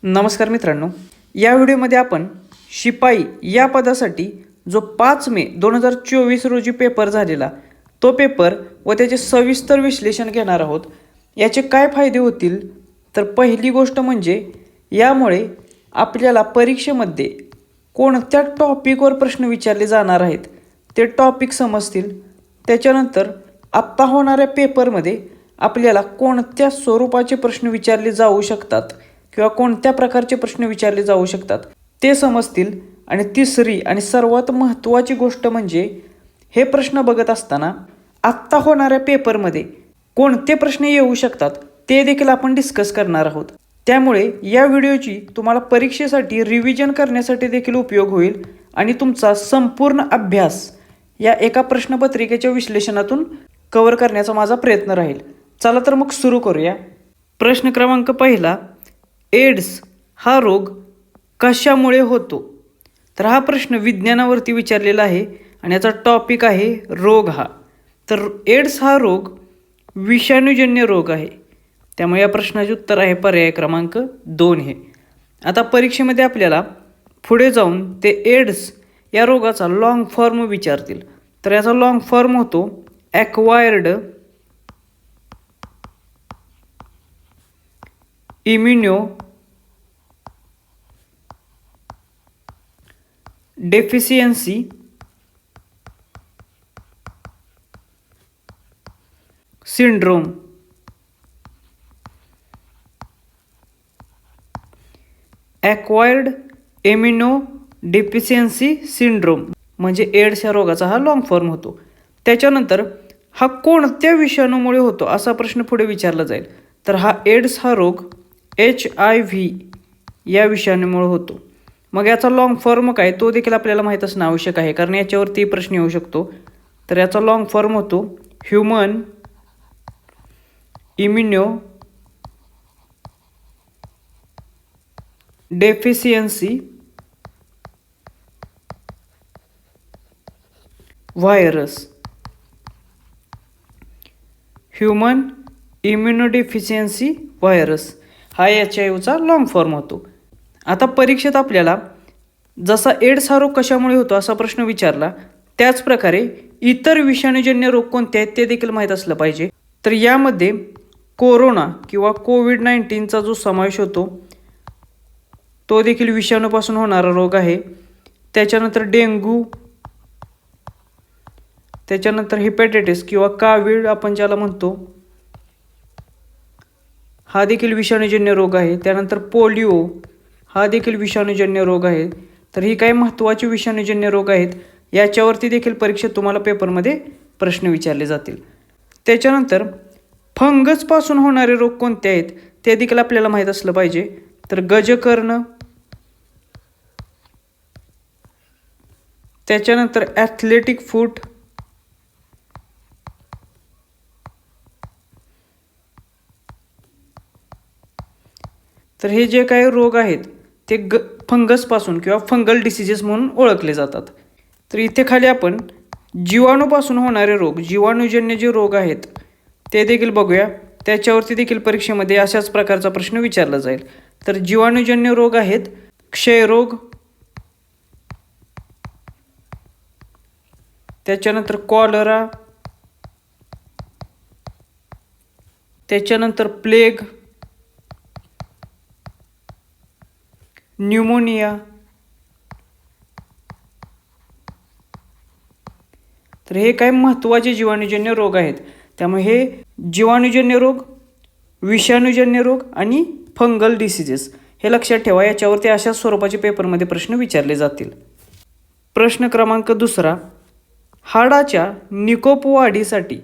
नमस्कार मित्रांनो, या व्हिडिओमध्ये आपण शिपाई या पदासाठी जो 5 मे 2024 रोजी पेपर झालेला तो पेपर व त्याचे सविस्तर विश्लेषण घेणार आहोत। याचे काय फायदे होतील तर पहिली गोष्ट म्हणजे यामुळे आपल्याला परीक्षेमध्ये कोणत्या टॉपिकवर प्रश्न विचारले जाणार आहेत ते टॉपिक समजतील। त्याच्यानंतर आत्ता होणाऱ्या पेपरमध्ये आपल्याला कोणत्या स्वरूपाचे प्रश्न विचारले जाऊ शकतात किंवा कोणत्या प्रकारचे प्रश्न विचारले जाऊ शकतात ते समजतील। आणि तिसरी आणि सर्वात महत्त्वाची गोष्ट म्हणजे हे प्रश्न बघत असताना आत्ता होणाऱ्या पेपरमध्ये कोणते प्रश्न येऊ शकतात ते देखील आपण डिस्कस करणार आहोत। त्यामुळे या व्हिडिओची तुम्हाला परीक्षेसाठी रिव्हिजन करण्यासाठी देखील उपयोग होईल आणि तुमचा संपूर्ण अभ्यास या एका प्रश्नपत्रिकेच्या विश्लेषणातून कव्हर करण्याचा माझा प्रयत्न राहील। चला तर मग सुरू करूया। प्रश्न क्रमांक पहिला, एड्स हा रोग कशामुळे होतो? तर हा प्रश्न विज्ञानावरती विचारलेला आहे आणि याचा टॉपिक आहे रोग हा। तर एड्स हा रोग विषाणूजन्य रोग आहे, त्यामुळे या प्रश्नाचे उत्तर आहे पर्याय क्रमांक 2 हे। आता परीक्षेमध्ये आपल्याला पुढे जाऊन ते एड्स या रोगाचा लॉंग फॉर्म विचारतील। तर याचा लॉंग फॉर्म होतो acquired immuno deficiency syndrome. Acquired immuno deficiency syndrome म्हणजे एड्स या रोगाचा हा लॉंग फॉर्म होतो। त्याच्यानंतर हा कोणत्या विषाणूमुळे होतो असा प्रश्न पुढे विचारला जाईल। तर हा एड्स हा रोग HIV या विषाणूमुळे होतो। मग याचा लॉंग फॉर्म काय तो देखील आपल्याला माहीत असणं आवश्यक आहे, कारण याच्यावरती प्रश्न येऊ शकतो। तर याचा लॉंग फॉर्म होतो human immuno deficiency virus. Human immunodeficiency virus हा HIVचा लॉंग फॉर्म होतो। आता परीक्षेत आपल्याला जसा एड्स हा रोग कशामुळे होतो असा प्रश्न विचारला, त्याच प्रकारे इतर विषाणूजन्य रोग कोणते आहेत ते देखील माहीत असलं पाहिजे। तर यामध्ये कोरोना किंवा कोविड-19चा जो समावेश होतो तो देखील विषाणूपासून होणारा रोग आहे। त्याच्यानंतर डेंग्यू, त्याच्यानंतर हेपॅटायटिस किंवा कावीळ आपण ज्याला म्हणतो हा देखील विषाणूजन्य रोग आहे। त्यानंतर पोलिओ हा देखील विषाणूजन्य रोग आहे। तर ही काही महत्त्वाची विषाणूजन्य रोग आहेत, याच्यावरती देखील परीक्षेत तुम्हाला पेपरमध्ये प्रश्न विचारले जातील। त्याच्यानंतर फंगसपासून होणारे रोग कोणते आहेत ते देखील आपल्याला माहीत असलं पाहिजे। तर गजकर्ण, त्याच्यानंतर ॲथलेटिक फूट, तर हे जे काही रोग आहेत ते फंगसपासून किंवा फंगल डिसीजेस म्हणून ओळखले जातात। तर इथे खाली आपण जीवाणूपासून होणारे रोग, जीवाणूजन्य जे रोग आहेत ते देखील बघूया। त्याच्यावरती देखील परीक्षेमध्ये अशाच प्रकारचा प्रश्न विचारला जाईल। तर जीवाणूजन्य रोग आहेत क्षयरोग, त्याच्यानंतर कॉलरा, त्याच्यानंतर प्लेग, न्यूमोनिया। तर हे काही महत्त्वाचे जीवाणूजन्य रोग आहेत, त्यामुळे हे जीवाणूजन्य रोग, विषाणूजन्य रोग आणि फंगल डिसीजेस हे लक्षात ठेवा। याच्यावरती अशाच स्वरूपाचे पेपरमध्ये प्रश्न विचारले जातील। प्रश्न क्रमांक दुसरा, हाडाच्या निकोप वाढीसाठी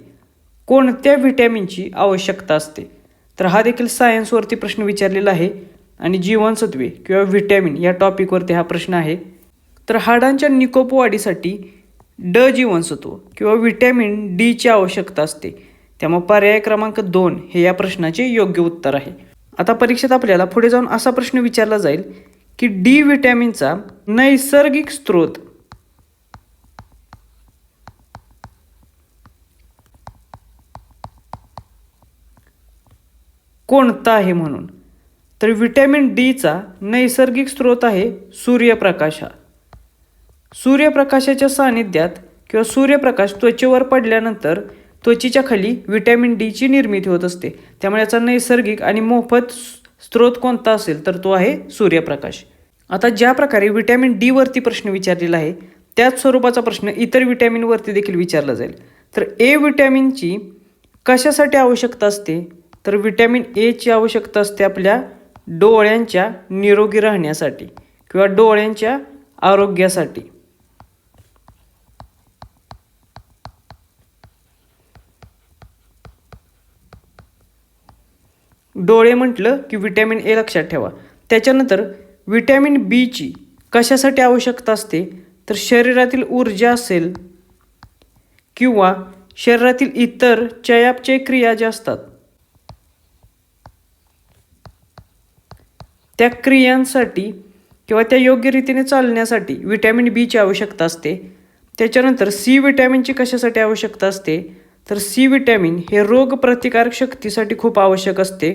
कोणत्या व्हिटॅमिनची आवश्यकता असते? तर हा देखील सायन्सवरती प्रश्न विचारलेला आहे आणि जीवनसत्वे किंवा व्हिटॅमिन या टॉपिकवरती हा प्रश्न आहे। तर हाडांच्या निकोप वाढीसाठी जीवनसत्व किंवा व्हिटॅमिन ची आवश्यकता असते, त्यामुळे पर्याय क्रमांक 2 हे या प्रश्नाचे योग्य उत्तर आहे। आता परीक्षेत आपल्याला पुढे जाऊन असा प्रश्न विचारला जाईल की डी व्हिटॅमिनचा नैसर्गिक स्रोत कोणता आहे म्हणून। तर व्हिटॅमिन डीचा नैसर्गिक स्रोत आहे सूर्यप्रकाश हा. सूर्यप्रकाशाच्या सानिध्यात किंवा सूर्यप्रकाश त्वचेवर पडल्यानंतर त्वचेच्या खाली व्हिटॅमिन डीची निर्मिती होत असते. त्यामुळे याचा नैसर्गिक आणि मोफत स्रोत कोणता असेल तर तो आहे सूर्यप्रकाश. आता ज्या प्रकारे व्हिटॅमिन डी वरती प्रश्न विचारलेला आहे त्याच स्वरूपाचा प्रश्न इतर व्हिटॅमिनवरती देखील विचारला जाईल. तर ए व्हिटॅमिनची कशासाठी आवश्यकता असते तर व्हिटॅमिन एची आवश्यकता असते आपल्या डोळ्यांच्या निरोगी राहण्यासाठी किंवा डोळ्यांच्या आरोग्यासाठी. डोळे म्हटलं की व्हिटॅमिन ए लक्षात ठेवा. त्याच्यानंतर व्हिटॅमिन बीची कशासाठी आवश्यकता असते तर शरीरातील ऊर्जा असेल किंवा शरीरातील इतर चयापचय क्रिया ज्या असतात त्या क्रियांसाठी किंवा त्या योग्य रीतीने चालण्यासाठी व्हिटॅमिन बीची आवश्यकता असते. त्याच्यानंतर सी व्हिटॅमिनची कशासाठी आवश्यकता असते तर सी व्हिटॅमिन हे रोगप्रतिकारक शक्तीसाठी खूप आवश्यक असते.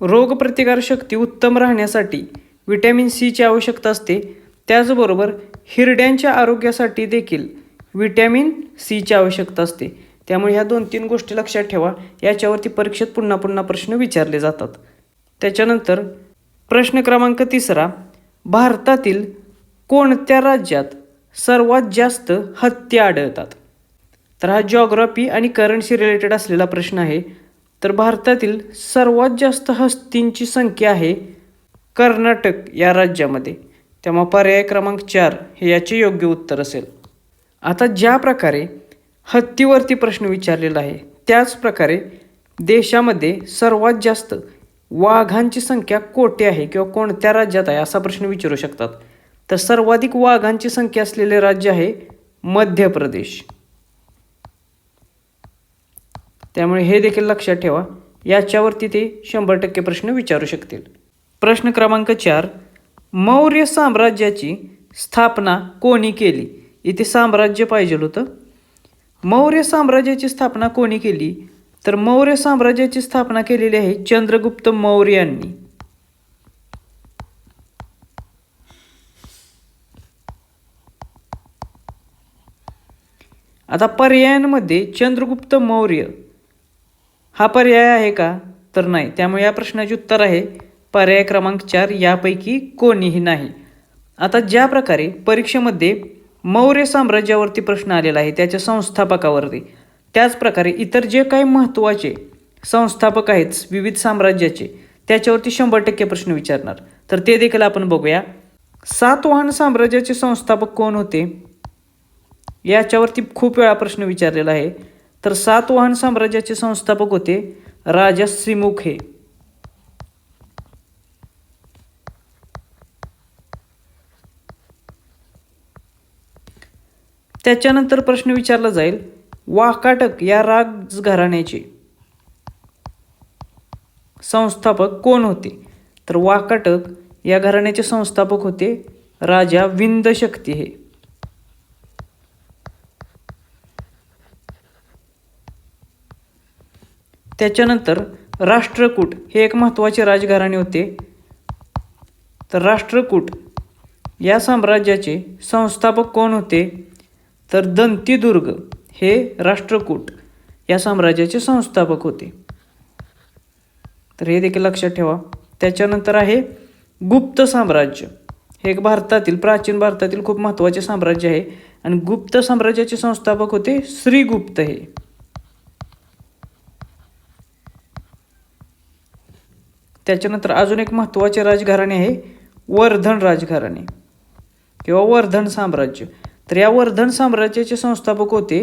रोगप्रतिकारक शक्ती उत्तम राहण्यासाठी व्हिटॅमिन सीची आवश्यकता असते. त्याचबरोबर हिरड्यांच्या आरोग्यासाठी देखील व्हिटॅमिन सीची आवश्यकता असते. त्यामुळे ह्या 2-3 गोष्टी लक्षात ठेवा. याच्यावरती परीक्षेत पुन्हा पुन्हा प्रश्न विचारले जातात. त्याच्यानंतर प्रश्न क्रमांक 3, भारतातील कोणत्या राज्यात सर्वात जास्त हत्ती आढळतात. तर हा जिओग्राफी आणि करंटशी रिलेटेड असलेला प्रश्न आहे. तर भारतातील सर्वात जास्त हत्तींची संख्या आहे कर्नाटक या राज्यामध्ये. त्यामुळे पर्याय क्रमांक 4 हे याचे योग्य उत्तर असेल. आता ज्या प्रकारे हत्तीवरती प्रश्न विचारलेला आहे त्याच प्रकारे देशामध्ये सर्वात जास्त वाघांची संख्या कोठे आहे किंवा कोणत्या राज्यात आहे असा प्रश्न विचारू शकतात. तर सर्वाधिक वाघांची संख्या असलेले राज्य आहे मध्य प्रदेश. त्यामुळे हे देखील लक्षात ठेवा. याच्यावरती ते 100% प्रश्न विचारू शकतील. प्रश्न क्रमांक 4, मौर्य साम्राज्याची स्थापना कोणी केली. इथे साम्राज्य पाहिजे होतं. मौर्य साम्राज्याची स्थापना कोणी केली तर मौर्य साम्राज्याची स्थापना केलेली आहे चंद्रगुप्त मौर्य यांनी. आता पर्यायांमध्ये चंद्रगुप्त मौर्य हा पर्याय आहे का तर नाही. त्यामुळे या प्रश्नाचे उत्तर आहे पर्याय क्रमांक 4 यापैकी कोणीही नाही. आता ज्या प्रकारे परीक्षेमध्ये मौर्य साम्राज्यावरती प्रश्न आलेला आहे त्याच्या संस्थापकावरती, त्याचप्रकारे इतर जे काही महत्त्वाचे संस्थापक आहेत विविध साम्राज्याचे त्याच्यावरती 100% प्रश्न विचारणार. तर ते देखील आपण बघूया. सातवाहन साम्राज्याचे संस्थापक कोण होते याच्यावरती खूप वेळा प्रश्न विचारलेला आहे. तर सातवाहन साम्राज्याचे संस्थापक होते राजा सिमुक हे. त्याच्यानंतर प्रश्न विचारला जाईल वाकाटक या राजघराण्याचे संस्थापक कोण होते. तर वाकाटक या घराण्याचे संस्थापक होते राजा विंध्यशक्ती हे. त्याच्यानंतर राष्ट्रकूट हे एक महत्त्वाचे राजघराणे होते. तर राष्ट्रकूट या साम्राज्याचे संस्थापक कोण होते तर दंतीदुर्ग हे राष्ट्रकूट या साम्राज्याचे संस्थापक होते. तर हे देखील लक्षात ठेवा. त्याच्यानंतर आहे गुप्त साम्राज्य. हे एक प्राचीन भारतातील खूप महत्त्वाचे साम्राज्य आहे आणि गुप्त साम्राज्याचे संस्थापक होते श्रीगुप्त हे. त्याच्यानंतर अजून एक महत्त्वाचे राजघराणे आहे वर्धन राजघराणे किंवा वर्धन साम्राज्य. तर या वर्धन साम्राज्याचे संस्थापक होते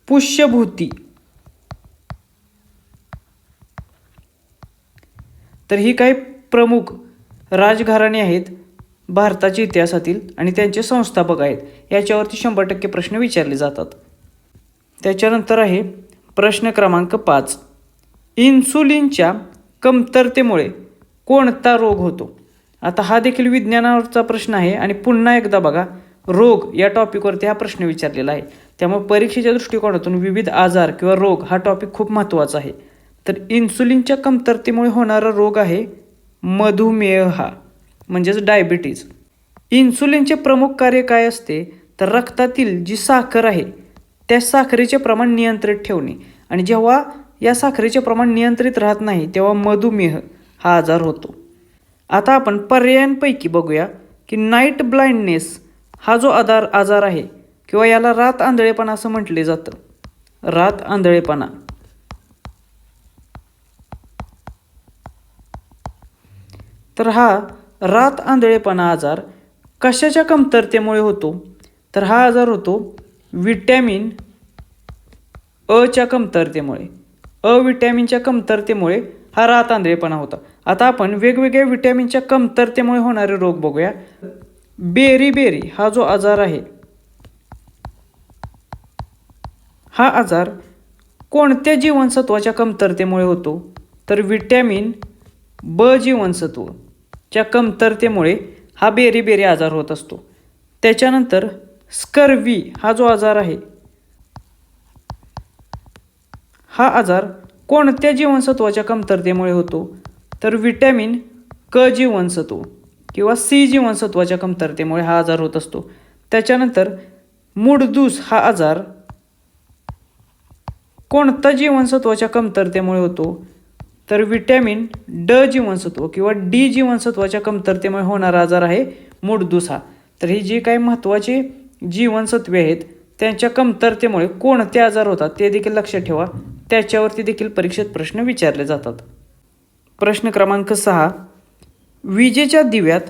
पुष्यभूती. तर ही काही प्रमुख राजघराणे आहेत भारताच्या इतिहासातील आणि त्यांचे संस्थापक आहेत. याच्यावरती 100% प्रश्न विचारले जातात. त्याच्यानंतर आहे प्रश्न क्रमांक 5, इन्सुलिनच्या कमतरतेमुळे कोणता रोग होतो. आता हा देखील विज्ञानावरचा प्रश्न आहे आणि पुन्हा एकदा बघा रोग या टॉपिकवरती हा प्रश्न विचारलेला आहे. त्यामुळे परीक्षेच्या दृष्टिकोनातून विविध आजार किंवा रोग हा टॉपिक खूप महत्त्वाचा आहे. तर इन्सुलिनच्या कमतरतेमुळे होणारा रोग आहे मधुमेह हा, म्हणजेच डायबिटीज. इन्सुलिनचे प्रमुख कार्य काय असते, तर रक्तातील जी साखर आहे त्या साखरेचे प्रमाण नियंत्रित ठेवणे. आणि जेव्हा या साखरेचे प्रमाण नियंत्रित राहत नाही तेव्हा मधुमेह हा आजार होतो. आता आपण पर्यायांपैकी बघूया की नाईट ब्लाइंडनेस हा जो आजार आहे किंवा याला रात आंधळेपणा असं म्हटले जातं. रात आंधळेपणा. तर हा रात आंधळेपणा आजार कशाच्या कमतरतेमुळे होतो, तर हा आजार होतो विटॅमिन अच्या कमतरतेमुळे. विटॅमिनच्या कमतरतेमुळे हा रात आंधळेपणा होता. आता आपण वेगवेगळ्या विटॅमिनच्या कमतरतेमुळे होणारे रोग बघूया. बेरी हा जो आजार आहे, हा आजार कोणत्या जीवनसत्वाच्या कमतरतेमुळे होतो, तर विटॅमिन ब जीवनसत्वच्या कमतरतेमुळे हा बेरी आजार होत असतो. त्याच्यानंतर स्कर्वी हा जो आजार आहे, हा आजार कोणत्या जीवनसत्वाच्या कमतरतेमुळे होतो, तर विटॅमिन क जीवनसत्व किंवा सी जीवनसत्वाच्या कमतरतेमुळे हा आजार होत असतो. त्याच्यानंतर मूडदूस हा आजार कोणत्या जीवनसत्वाच्या कमतरतेमुळे होतो, तर विटॅमिन ड जीवनसत्व किंवा डी जीवनसत्वाच्या कमतरतेमुळे होणारा आजार आहे मूडदूस हा. तर ही जी काही महत्त्वाची जीवनसत्वे आहेत त्यांच्या कमतरतेमुळे कोणते आजार होतात ते देखील लक्षात ठेवा. त्याच्यावरती देखील परीक्षेत प्रश्न विचारले जातात. प्रश्न क्रमांक 6, विजेच्या दिव्यात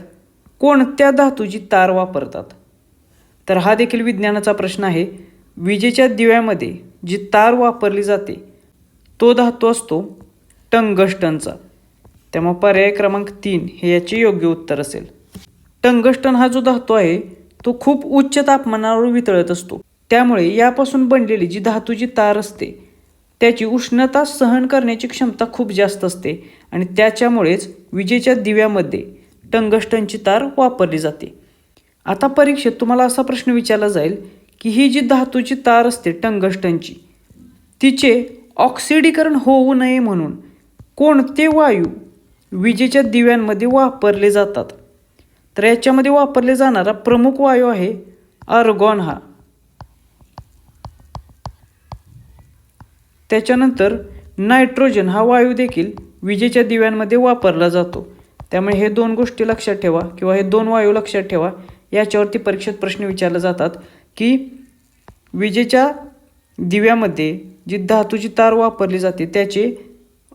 कोणत्या धातूची तार वापरतात, तर हा देखील विज्ञानाचा प्रश्न आहे. विजेच्या दिव्यामध्ये जी तार वापरली जाते तो धातू असतो टंगस्टनचा. त्यामुळे पर्याय क्रमांक 3 हे याचे योग्य उत्तर असेल. टंगस्टन हा जो धातू आहे तो खूप उच्च तापमानावर वितळत असतो. त्यामुळे यापासून बनलेली जी धातूची तार असते त्याची उष्णता सहन करण्याची क्षमता खूप जास्त असते आणि त्याच्यामुळेच विजेच्या दिव्यामध्ये टंगस्टनची तार वापरली जाते. आता परीक्षेत तुम्हाला असा प्रश्न विचारला जाईल की ही जी धातूची तार असते टंगस्टनची, तिचे ऑक्सिडीकरण होऊ नये म्हणून कोणते वायू विजेच्या दिव्यांमध्ये वापरले जातात, तर याच्यामध्ये वापरले जाणारा प्रमुख वायू आहे आर्गॉन हा. त्याच्यानंतर नायट्रोजन हा वायू देखील विजेच्या दिव्यांमध्ये वापरला जातो. त्यामुळे हे 2 गोष्टी लक्षात ठेवा किंवा हे 2 वायू लक्षात ठेवा. याच्यावरती परीक्षेत प्रश्न विचारले जातात की विजेच्या दिव्यामध्ये जी धातूची तार वापरली जाते त्याचे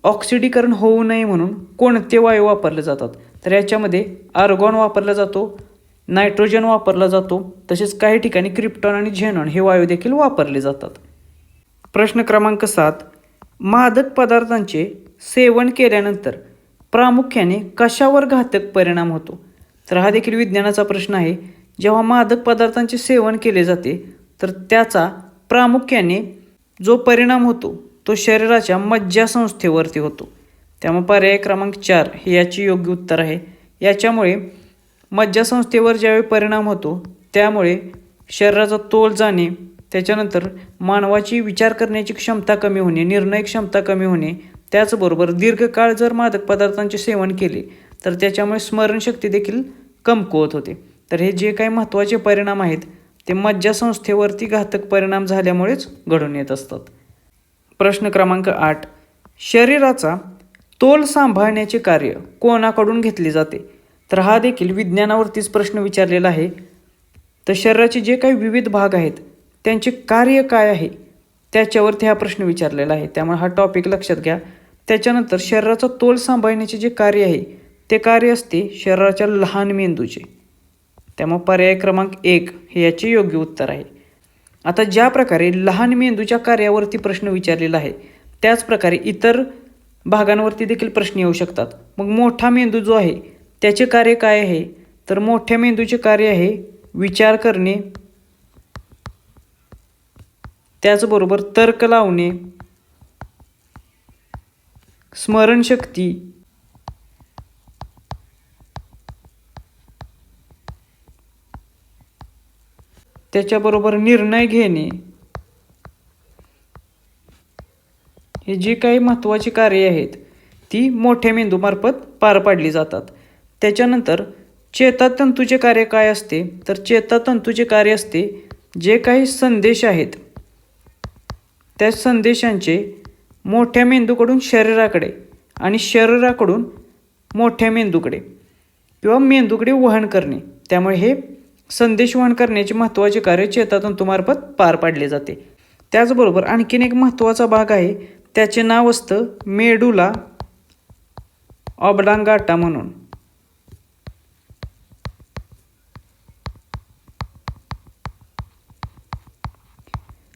ऑक्सिडीकरण होऊ नये म्हणून कोणते वायू वापरले जातात, तर याच्यामध्ये आर्गॉन वापरला जातो, नायट्रोजन वापरला जातो, तसेच काही ठिकाणी क्रिप्टॉन आणि झेनॉन हे वायू देखील वापरले जातात. प्रश्न क्रमांक 7, मादक पदार्थांचे सेवन केल्यानंतर प्रामुख्याने कशावर घातक परिणाम होतो, तर हा देखील विज्ञानाचा प्रश्न आहे. जेव्हा मादक पदार्थांचे सेवन केले जाते तर त्याचा प्रामुख्याने जो परिणाम होतो तो शरीराच्या मज्जासंस्थेवरती होतो. त्यामुळे पर्याय क्रमांक 4 हे याचे योग्य उत्तर आहे. याच्यामुळे मज्जासंस्थेवर ज्यावेळी परिणाम होतो त्यामुळे शरीराचा तोल जाणे, त्याच्यानंतर मानवाची विचार करण्याची क्षमता कमी होणे, निर्णय क्षमता कमी होणे, त्याचबरोबर दीर्घकाळ जर मादक पदार्थांचे सेवन केले तर त्याच्यामुळे स्मरणशक्ती देखील कमकुवत होते. तर हे जे काही महत्त्वाचे परिणाम आहेत ते मज्जासंस्थेवरती घातक परिणाम झाल्यामुळेच घडून येत असतात. प्रश्न क्रमांक 8, शरीराचा तोल सांभाळण्याचे कार्य कोणाकडून घेतले जाते, तर हा देखील विज्ञानावरतीच प्रश्न विचारलेला आहे. तर शरीराचे जे काही विविध भाग आहेत त्यांचे कार्य काय आहे त्याच्यावरती हा प्रश्न विचारलेला आहे. त्यामुळे हा टॉपिक लक्षात घ्या. त्याच्यानंतर शरीराचा तोल सांभाळण्याचे जे कार्य आहे ते कार्य असते शरीराच्या लहान मेंदूचे. त्यामुळे पर्याय क्रमांक 1 हे याचे योग्य उत्तर आहे. आता ज्या प्रकारे लहान मेंदूच्या कार्यावरती प्रश्न विचारलेला आहे त्याच प्रकारे इतर भागांवरती देखील प्रश्न येऊ शकतात. मग मोठा मेंदू जो आहे त्याचे कार्य काय आहे, तर मोठ्या मेंदूचे कार्य आहे विचार करणे, त्याचबरोबर तर्क लावणे, स्मरणशक्ती, त्याच्याबरोबर निर्णय घेणे, हे जी काही महत्त्वाची कार्ये आहेत ती मोठ्या मेंदूमार्फत पार पाडली जातात. त्याच्यानंतर चेतातंतूचे कार्य काय असते, तर चेतातंतूचे कार्य असते जे काही संदेश आहेत त्या संदेशांचे मोठ्या मेंदूकडून शरीराकडे आणि शरीराकडून मोठ्या मेंदूकडे किंवा मेंदूकडे वहन करणे. त्यामुळे हे संदेश वहन करण्याचे महत्त्वाचे कार्य चेतातंतूमार्फत पार पाडले जाते. त्याचबरोबर आणखीन एक महत्त्वाचा भाग आहे, त्याचे नाव असतं मेडुला ऑब्लांगाटा म्हणून.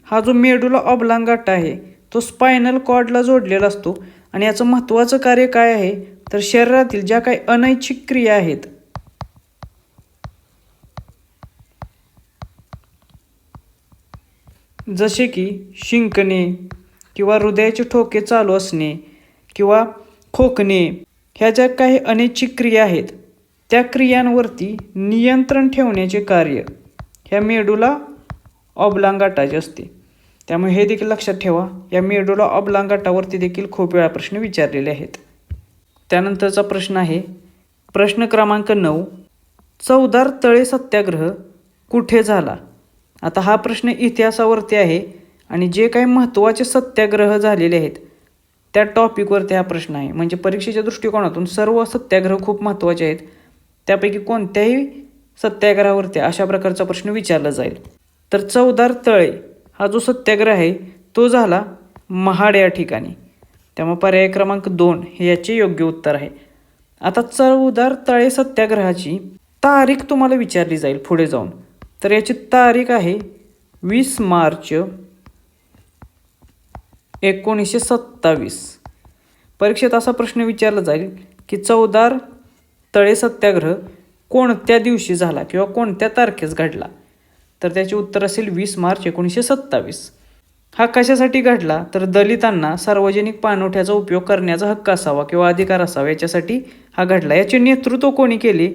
हा जो मेडुला ऑब्लांगाटा आहे तो स्पायनल कॉर्डला जोडलेला असतो आणि याचं महत्त्वाचं कार्य काय आहे, तर शरीरातील ज्या काही अनैच्छिक क्रिया आहेत जसे की शिंकणे किंवा हृदयाचे ठोके चालू असणे किंवा खोकणे, ह्या ज्या काही अनैच्छिक क्रिया आहेत त्या क्रियांवरती नियंत्रण ठेवण्याचे कार्य ह्या मेडुला ऑब्लांगाटाचे असते. त्यामुळे हे देखील लक्षात ठेवा, या मेडुला ऑब्लांगाटावरती देखील खूप वेळा प्रश्न विचारलेले आहेत. त्यानंतरचा प्रश्न आहे प्रश्न क्रमांक 9, चवदार तळे सत्याग्रह कुठे झाला. आता हा प्रश्न इतिहासावरती आहे आणि जे काही महत्त्वाचे सत्याग्रह झालेले आहेत त्या टॉपिकवरती हा प्रश्न आहे. म्हणजे परीक्षेच्या दृष्टिकोनातून सर्व सत्याग्रह खूप महत्त्वाचे आहेत, त्यापैकी कोणत्याही सत्याग्रहावरती अशा प्रकारचा प्रश्न विचारला जाईल. तर चवदार तळे हा जो सत्याग्रह आहे तो झाला महाड या ठिकाणी. त्यामुळे पर्याय क्रमांक 2 हे याचे योग्य उत्तर आहे. आता चवदार तळे सत्याग्रहाची तारीख तुम्हाला विचारली जाईल पुढे जाऊन. तर याची तारीख आहे 20 मार्च 1927. परीक्षेत असा प्रश्न विचारला जाईल की चवदार तळे सत्याग्रह कोणत्या दिवशी झाला किंवा कोणत्या तारखेस घडला. तर त्याचे उत्तर असेल 20 मार्च 1927. हा कशासाठी घडला, तर दलितांना सार्वजनिक पाणवठ्याचा उपयोग करण्याचा हक्क असावा किंवा अधिकार असावा याच्यासाठी हा घडला. याचे नेतृत्व कोणी केले,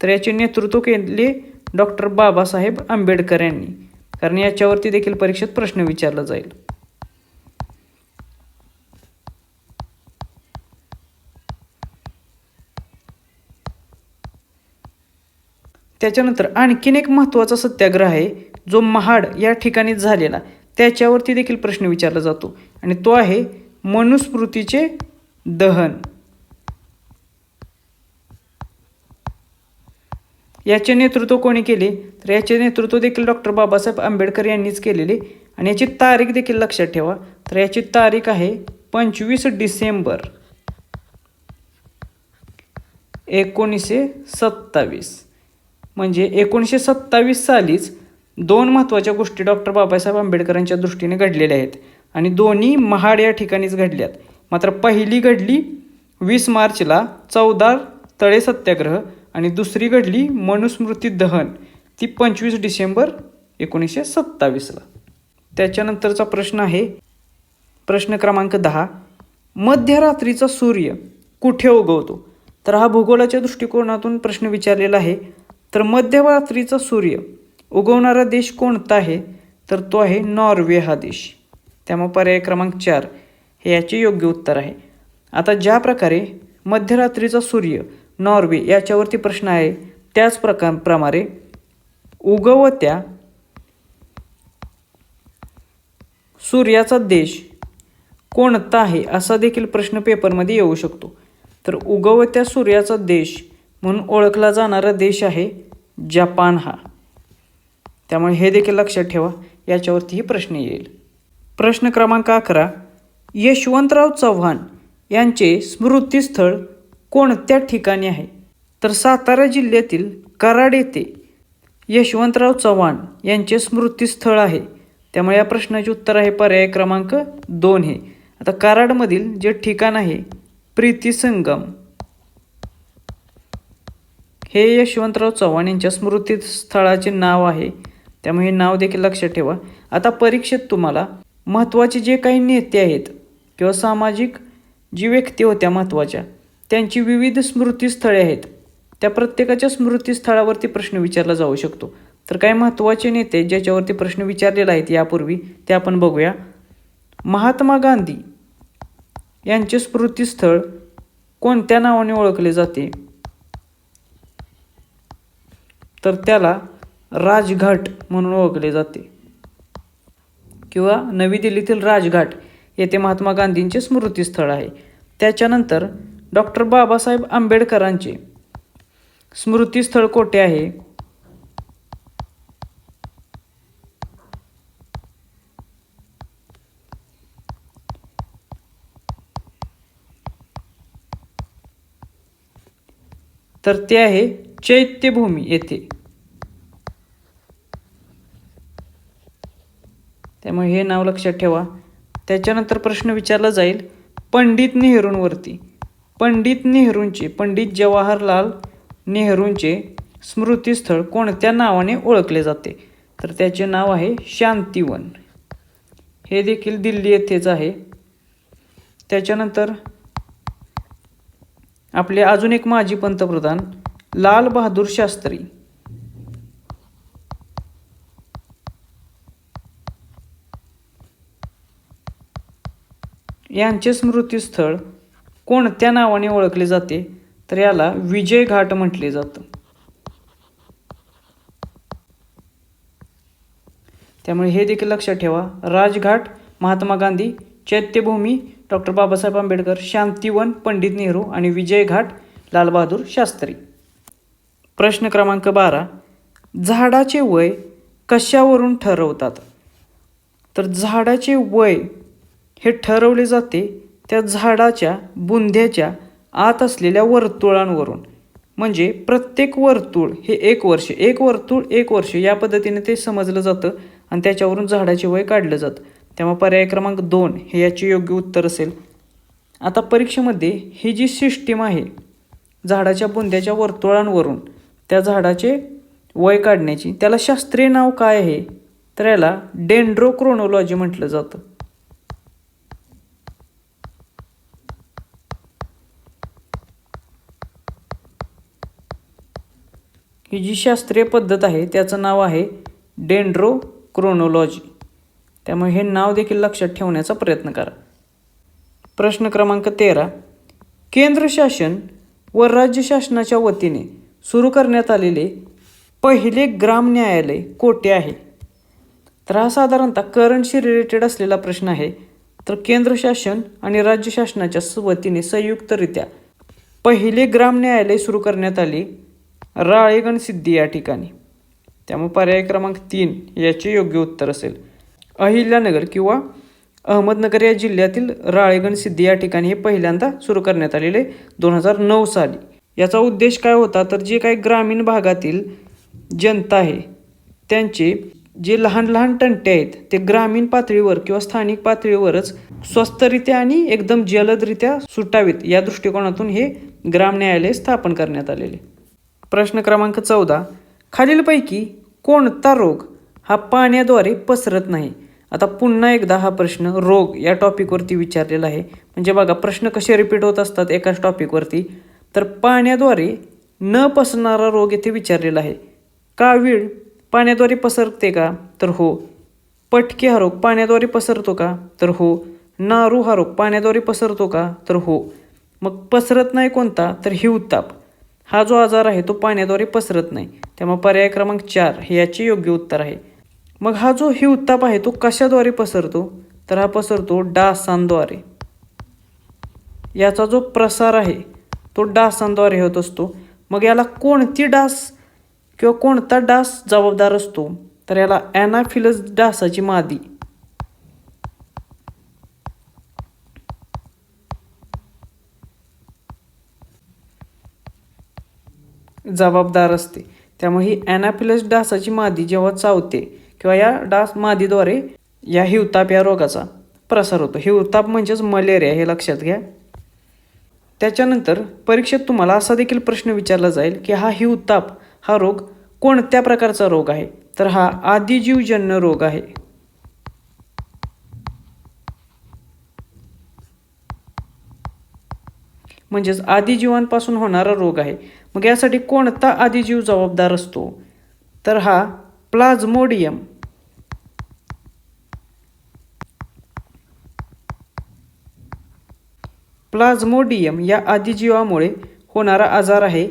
तर याचे नेतृत्व केले डॉक्टर बाबासाहेब आंबेडकर यांनी, कारण याच्यावरती देखील परीक्षेत प्रश्न विचारला जाईल. त्याच्यानंतर आणखीन एक महत्त्वाचा सत्याग्रह आहे जो महाड या ठिकाणी झालेला, त्याच्यावरती देखील प्रश्न विचारला जातो आणि तो आहे मनुस्मृतीचे दहन. याचे नेतृत्व कोणी केले, तर याचे नेतृत्व देखील डॉक्टर बाबासाहेब आंबेडकर यांनीच केलेले आणि याची तारीख देखील लक्षात ठेवा. तर याची तारीख आहे 25 डिसेंबर 1927. म्हणजे 1927 सालीच 2 महत्त्वाच्या गोष्टी डॉक्टर बाबासाहेब आंबेडकरांच्या दृष्टीने घडलेल्या आहेत आणि दोन्ही महाड या ठिकाणीच घडल्यात. मात्र पहिली घडली 20 मार्चला चवदार तळे सत्याग्रह आणि दुसरी घडली मनुस्मृती दहन, ती 25 डिसेंबर 1927ला. त्याच्यानंतरचा प्रश्न आहे प्रश्न क्रमांक 10, मध्यरात्रीचा सूर्य कुठे उगवतो. तर हा भूगोलाच्या दृष्टिकोनातून प्रश्न विचारलेला आहे. तर मध्यरात्रीचा सूर्य उगवणारा देश कोणता आहे, तर तो आहे नॉर्वे हा देश. त्यामुळे पर्याय क्रमांक 4 हे याचे योग्य उत्तर आहे. आता ज्या प्रकारे मध्यरात्रीचा सूर्य नॉर्वे याच्यावरती प्रश्न आहे त्याच प्रमाणे उगवत्या सूर्याचा देश कोणता आहे असा देखील प्रश्न पेपरमध्ये येऊ शकतो. तर उगवत्या सूर्याचा देश म्हणून ओळखला जाणारा देश आहे जपान हा. त्यामुळे हे देखील लक्षात ठेवा, याच्यावरतीही प्रश्न येईल. प्रश्न क्रमांक 11, यशवंतराव चव्हाण यांचे स्मृतिस्थळ कोणत्या ठिकाणी आहे. तर सातारा जिल्ह्यातील कराड येथे यशवंतराव चव्हाण यांचे स्मृतिस्थळ आहे. त्यामुळे या प्रश्नाचे उत्तर आहे पर्याय क्रमांक 2 हे. आता कराडमधील जे ठिकाण आहे प्रीतिसंगम हे यशवंतराव चव्हाण यांच्या स्मृतिस्थळाचे नाव आहे. त्यामुळे हे नाव देखील लक्षात ठेवा. आता परीक्षेत तुम्हाला महत्त्वाचे जे काही नेते आहेत किंवा सामाजिक जी व्यक्ती होत्या महत्त्वाच्या त्यांची विविध स्मृतिस्थळे आहेत, त्या प्रत्येकाच्या स्मृतिस्थळावरती प्रश्न विचारला जाऊ शकतो. तर काही महत्त्वाचे नेते ज्याच्यावरती प्रश्न विचारलेले आहेत यापूर्वी ते आपण बघूया. महात्मा गांधी यांचे स्मृतिस्थळ कोणत्या नावाने ओळखले जाते? तर त्याला राजघाट म्हणून ओळखले जाते, किंवा नवी दिल्लीतील राजघाट येथे महात्मा गांधींचे स्मृतिस्थळ आहे. त्याच्यानंतर डॉक्टर बाबासाहेब आंबेडकरांचे स्मृतिस्थळ कोठे आहे? तर ते आहे चैत्यभूमी येथे. त्यामुळे हे नाव लक्षात ठेवा. त्याच्यानंतर प्रश्न विचारला जाईल पंडित नेहरूंवरती. पंडित जवाहरलाल नेहरूंचे स्मृतिस्थळ कोणत्या नावाने ओळखले जाते? तर त्याचे नाव आहे शांतीवन. हे देखील दिल्ली येथेच आहे. त्याच्यानंतर आपले अजून एक माजी पंतप्रधान लाल बहादूर शास्त्री यांचे स्मृतिस्थळ कोणत्या नावाने ओळखले जाते? तर याला विजय घाट म्हटले जातं. त्यामुळे हे देखील लक्षात ठेवा. राजघाट, महात्मा गांधी, चैत्यभूमी, डॉक्टर बाबासाहेब आंबेडकर, शांतीवन, पंडित नेहरू आणि विजय घाट, लाल बहादूर शास्त्री. प्रश्न क्रमांक 12. झाडाचे वय कशावरून ठरवतात? तर झाडाचे वय हे ठरवले जाते त्या झाडाच्या बुंध्याच्या आत असलेल्या वर्तुळांवरून. म्हणजे प्रत्येक वर्तुळ हे एक वर्ष या पद्धतीने ते समजलं जातं आणि त्याच्यावरून झाडाचे वय काढलं जातं. त्यामुळे पर्याय क्रमांक 2 हे याचे योग्य उत्तर असेल. आता परीक्षेमध्ये ही जी सिस्टीम आहे झाडाच्या बुंध्याच्या वर्तुळांवरून त्या झाडाचे वय काढण्याची, त्याला शास्त्रीय नाव काय आहे? तर याला डेंड्रोक्रोनोलॉजी म्हटलं जातं. ही जी शास्त्रीय पद्धत आहे त्याचं नाव आहे डेंड्रोक्रोनोलॉजी. त्यामुळे हे नाव देखील लक्षात ठेवण्याचा प्रयत्न करा. प्रश्न क्रमांक 13. केंद्र शासन व राज्य शासनाच्या वतीने सुरू करण्यात आलेले पहिले ग्राम न्यायालय कोठे आहे? तर हा साधारणतः करंटशी रिलेटेड असलेला प्रश्न आहे. तर केंद्र शासन आणि राज्य शासनाच्या वतीने संयुक्तरित्या पहिले ग्राम न्यायालय सुरू करण्यात आले राळेगण सिद्धी या ठिकाणी. त्यामुळे पर्याय क्रमांक 3 याचे योग्य उत्तर असेल. अहिल्यानगर किंवा अहमदनगर या जिल्ह्यातील राळेगण सिद्धी या ठिकाणी हे पहिल्यांदा सुरू करण्यात आलेले 2009 साली. याचा उद्देश काय होता? तर जे काही ग्रामीण भागातील जनता आहे त्यांचे जे लहान लहान तंटे आहेत ते ग्रामीण पातळीवर किंवा स्थानिक पातळीवरच स्वस्तरित्या आणि एकदम जलदरित्या सुटावेत या दृष्टिकोनातून हे ग्राम न्यायालय स्थापन करण्यात आलेले. प्रश्न क्रमांक 14. खालीलपैकी कोणता रोग हा पाण्याद्वारे पसरत नाही? आता पुन्हा एकदा हा प्रश्न रोग या टॉपिकवरती विचारलेला आहे. म्हणजे बघा प्रश्न कसे रिपीट होत असतात एकाच टॉपिकवरती. तर पाण्याद्वारे न पसरणारा रोग येथे विचारलेला आहे. कावीळ पाण्याद्वारे पसरते का? तर हो. पटके हा रोग पाण्याद्वारे पसरतो का? तर हो. नारू हा रोग पाण्याद्वारे पसरतो का? तर हो. मग पसरत नाही कोणता? तर हिवताप हा जो आजार आहे तो पाण्याद्वारे पसरत नाही. त्यामुळे पर्याय क्रमांक 4 हे याचे योग्य उत्तर आहे. मग हा जो हिवताप आहे तो कशाद्वारे पसरतो? तर हा पसरतो डासांद्वारे. याचा जो प्रसार आहे तो डासांद्वारे होत असतो. मग याला कोणती डास किंवा कोणता डास जबाबदार असतो? तर याला ॲनाफिलस डासाची मादी जबाबदार असते. त्यामुळे ही ॲनाफिलस डासाची मादी जेव्हा चावते किंवा या डास मादीद्वारे या हिवताप या रोगाचा प्रसार होतो. हिवताप म्हणजेच मलेरिया हे लक्षात घ्या. त्याच्यानंतर परीक्षेत तुम्हाला असा देखील प्रश्न विचारला जाईल की हा हिवताप हा रोग कोणत्या प्रकारचा रोग आहे? तर हा आदिजीवजन्य रोग आहे. म्हणजेच आदिजीवांपासून होणारा रोग आहे. मग यासाठी कोणता आदिजीव जबाबदार असतो? तर हा प्लाझ्मोडियम प्लाझ्मोडियम या आदिजीवामुळे होणारा आजार आहे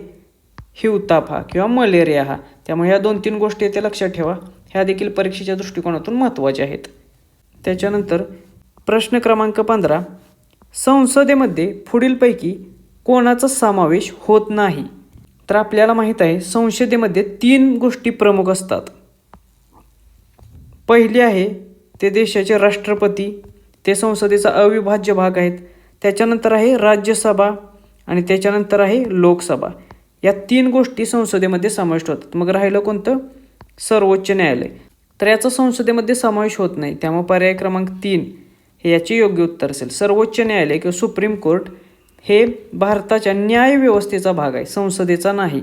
हिवताप हा किंवा मलेरिया हा. त्यामुळे ह्या 2-3 गोष्टी येथे लक्षात ठेवा, ह्या देखील परीक्षेच्या दृष्टिकोनातून महत्त्वाच्या आहेत. त्याच्यानंतर प्रश्न क्रमांक 15, संसदेमध्ये पुढीलपैकी कोणाचा समावेश होत नाही? तर आपल्याला माहीत आहे संसदेमध्ये 3 गोष्टी प्रमुख असतात. पहिली आहे ते देशाचे राष्ट्रपती, ते संसदेचा अविभाज्य भाग आहेत. त्याच्यानंतर आहे राज्यसभा आणि त्याच्यानंतर आहे लोकसभा. या 3 गोष्टी संसदेमध्ये समाविष्ट होतात. मग राहिलं कोणतं? सर्वोच्च न्यायालय. तर याचा संसदेमध्ये समावेश होत नाही, त्यामुळे पर्याय क्रमांक 3 हे याचे योग्य उत्तर असेल. सर्वोच्च न्यायालय किंवा सुप्रीम कोर्ट हे भारताच्या न्यायव्यवस्थेचा भाग आहे, संसदेचा नाही.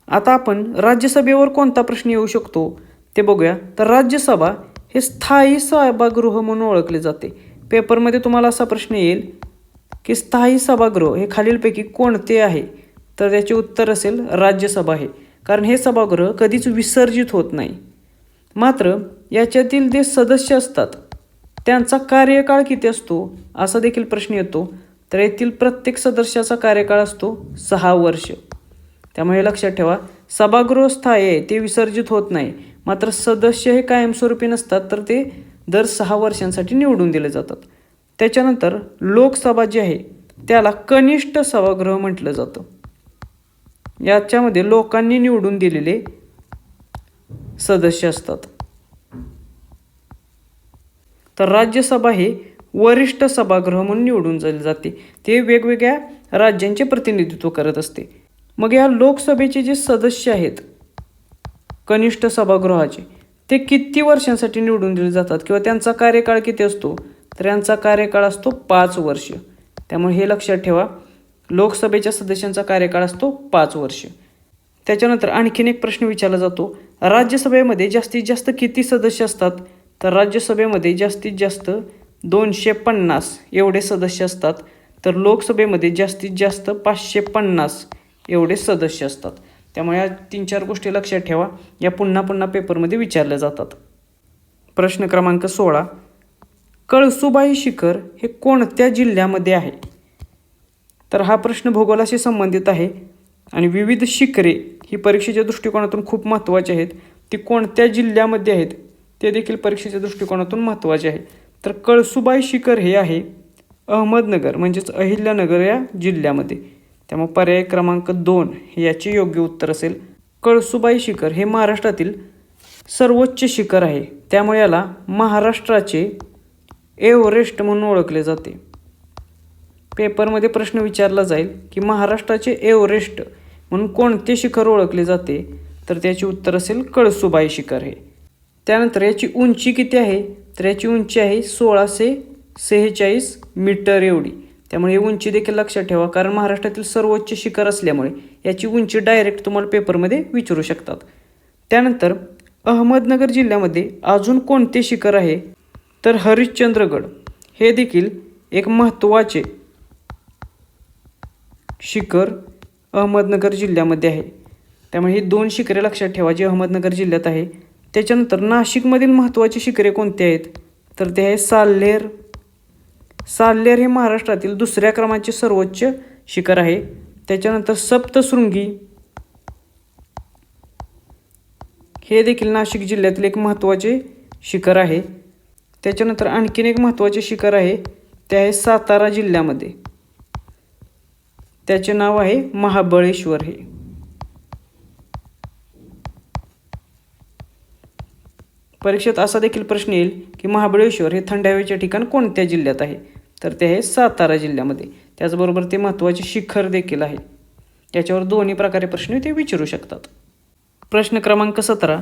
आता आपण राज्यसभेवर कोणता प्रश्न येऊ शकतो ते बघूया. तर राज्यसभा हे स्थायी सभागृह म्हणून ओळखले जाते. पेपरमध्ये तुम्हाला असा प्रश्न येईल की स्थायी सभागृह हे खालीलपैकी कोणते आहे? तर त्याचे उत्तर असेल राज्यसभा आहे, कारण हे सभागृह कधीच विसर्जित होत नाही. मात्र याच्यातील जे सदस्य असतात त्यांचा कार्यकाळ किती असतो असा देखील प्रश्न येतो. तर येथील प्रत्येक सदस्याचा कार्यकाळ असतो 6 वर्ष. त्यामुळे लक्षात ठेवा, सभागृह स्थायी आहे, ते विसर्जित होत नाही. मात्र सदस्य हे कायमस्वरूपी नसतात, तर ते दर 6 वर्षांसाठी निवडून दिले जातात. त्याच्यानंतर लोकसभा जी आहे त्याला कनिष्ठ सभागृह म्हटलं जातं. याच्यामध्ये लोकांनी निवडून दिलेले सदस्य असतात. तर राज्यसभा हे वरिष्ठ सभागृह म्हणून निवडून जाते, ते वेगवेगळ्या राज्यांचे प्रतिनिधित्व करत असते. मग या लोकसभेचे जे सदस्य आहेत कनिष्ठ सभागृहाचे, ते किती वर्षांसाठी निवडून दिले जातात किंवा त्यांचा कार्यकाळ किती असतो? तर यांचा कार्यकाळ असतो 5 वर्ष. त्यामुळे हे लक्षात ठेवा, लोकसभेच्या सदस्यांचा कार्यकाळ असतो 5 वर्ष. त्याच्यानंतर आणखीन एक प्रश्न विचारला जातो, राज्यसभेमध्ये जास्तीत जास्त किती सदस्य असतात? तर राज्यसभेमध्ये जास्तीत जास्त 250 एवढे सदस्य असतात. तर लोकसभेमध्ये जास्तीत जास्त 550 एवढे सदस्य असतात. त्यामुळे या 3-4 गोष्टी लक्षात ठेवा, या पुन्हा पुन्हा पेपरमध्ये विचारल्या जातात. प्रश्न क्रमांक 16, कळसुबाई शिखर हे कोणत्या जिल्ह्यामध्ये आहे? तर हा प्रश्न भूगोलाशी संबंधित आहे आणि विविध शिखरे ही परीक्षेच्या दृष्टिकोनातून खूप महत्त्वाची आहेत. ती कोणत्या जिल्ह्यामध्ये आहेत ते देखील परीक्षेच्या दृष्टिकोनातून महत्त्वाचे आहे. तर कळसुबाई शिखर हे आहे अहमदनगर म्हणजेच अहिल्यानगर या जिल्ह्यामध्ये. त्यामुळे पर्याय क्रमांक 2 हे याचे योग्य उत्तर असेल. कळसुबाई शिखर हे महाराष्ट्रातील सर्वोच्च शिखर आहे, त्यामुळे याला महाराष्ट्राचे एव्हरेस्ट म्हणून ओळखले जाते. पेपरमध्ये प्रश्न विचारला जाईल की महाराष्ट्राचे एव्हरेस्ट म्हणून कोणते शिखर ओळखले जाते? तर त्याचे उत्तर असेल कळसुबाई शिखर हे. त्यानंतर याची उंची किती आहे? तर याची उंची आहे 1646 मीटर एवढी. त्यामुळे ही उंची देखील लक्षात ठेवा, कारण महाराष्ट्रातील सर्वोच्च शिखर असल्यामुळे याची उंची डायरेक्ट तुम्हाला पेपरमध्ये विचारू शकतात. त्यानंतर अहमदनगर जिल्ह्यामध्ये अजून कोणते शिखर आहे? तर हरिश्चंद्रगड हे देखील एक महत्त्वाचे शिखर अहमदनगर जिल्ह्यामध्ये आहे. त्यामुळे ही 2 शिखरे लक्षात ठेवा जी अहमदनगर जिल्ह्यात आहे. त्याच्यानंतर नाशिकमधील महत्त्वाची शिखरे कोणती आहेत? तर ते आहे साल्हेर. साल्हेर हे महाराष्ट्रातील 2ऱ्या क्रमांकाचे सर्वोच्च शिखर आहे. त्याच्यानंतर सप्तशृंगी हे देखील नाशिक जिल्ह्यातील एक महत्त्वाचे शिखर आहे. त्याच्यानंतर आणखीन एक महत्त्वाचे शिखर आहे, ते आहे सातारा जिल्ह्यामध्ये, त्याचे नाव आहे महाबळेश्वर हे. परीक्षेत असा देखील प्रश्न येईल की महाबळेश्वर हे थंड हवेचे ठिकाण कोणत्या जिल्ह्यात आहे? तर ते आहे सातारा जिल्ह्यामध्ये. त्याचबरोबर ते महत्त्वाचे शिखर देखील आहे. याच्यावर दोन्ही प्रकारे प्रश्न ते विचारू शकतात. प्रश्न क्रमांक 17,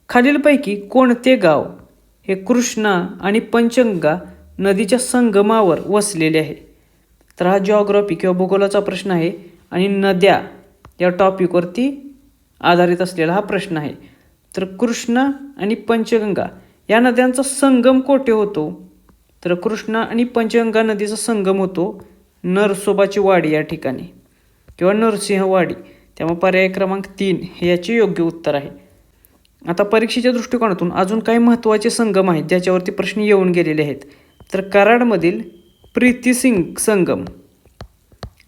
खालीलपैकी कोणते गाव हे कृष्णा आणि पंचगंगा नदीच्या संगमावर वसलेले आहे? तर हा जिओग्राफी किंवा भूगोलाचा प्रश्न आहे आणि नद्या या टॉपिकवरती आधारित असलेला हा प्रश्न आहे. तर कृष्णा आणि पंचगंगा या नद्यांचा संगम कोठे होतो? तर कृष्णा आणि पंचगंगा नदीचा संगम होतो नरसोबाची वाडी या ठिकाणी किंवा नरसिंहवाडी. त्यामुळे पर्याय क्रमांक 3 हे याचे योग्य उत्तर आहे. आता परीक्षेच्या दृष्टिकोनातून अजून काही महत्त्वाचे संगम आहेत ज्याच्यावरती प्रश्न येऊन गेलेले आहेत. तर कराडमधील प्रीतिसिंग संगम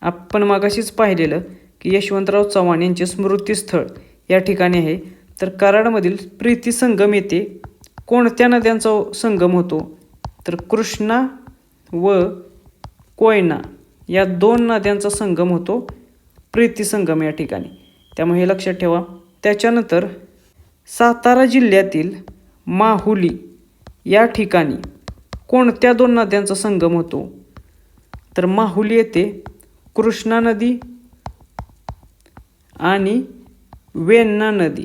आपण मागाशीच पाहिलेलं की यशवंतराव चव्हाण यांचे स्मृतीस्थळ या ठिकाणी आहे. तर कराडमधील प्रीती संगम येथे कोणत्या नद्यांचा संगम होतो? तर कृष्णा व कोयना या 2 नद्यांचा संगम होतो प्रीती संगम या ठिकाणी. त्यामुळे हे लक्षात ठेवा. त्याच्यानंतर सातारा जिल्ह्यातील माहुली या ठिकाणी कोणत्या 2 नद्यांचा संगम होतो? तर माहुली येथे कृष्णा नदी आणि वेण्णा नदी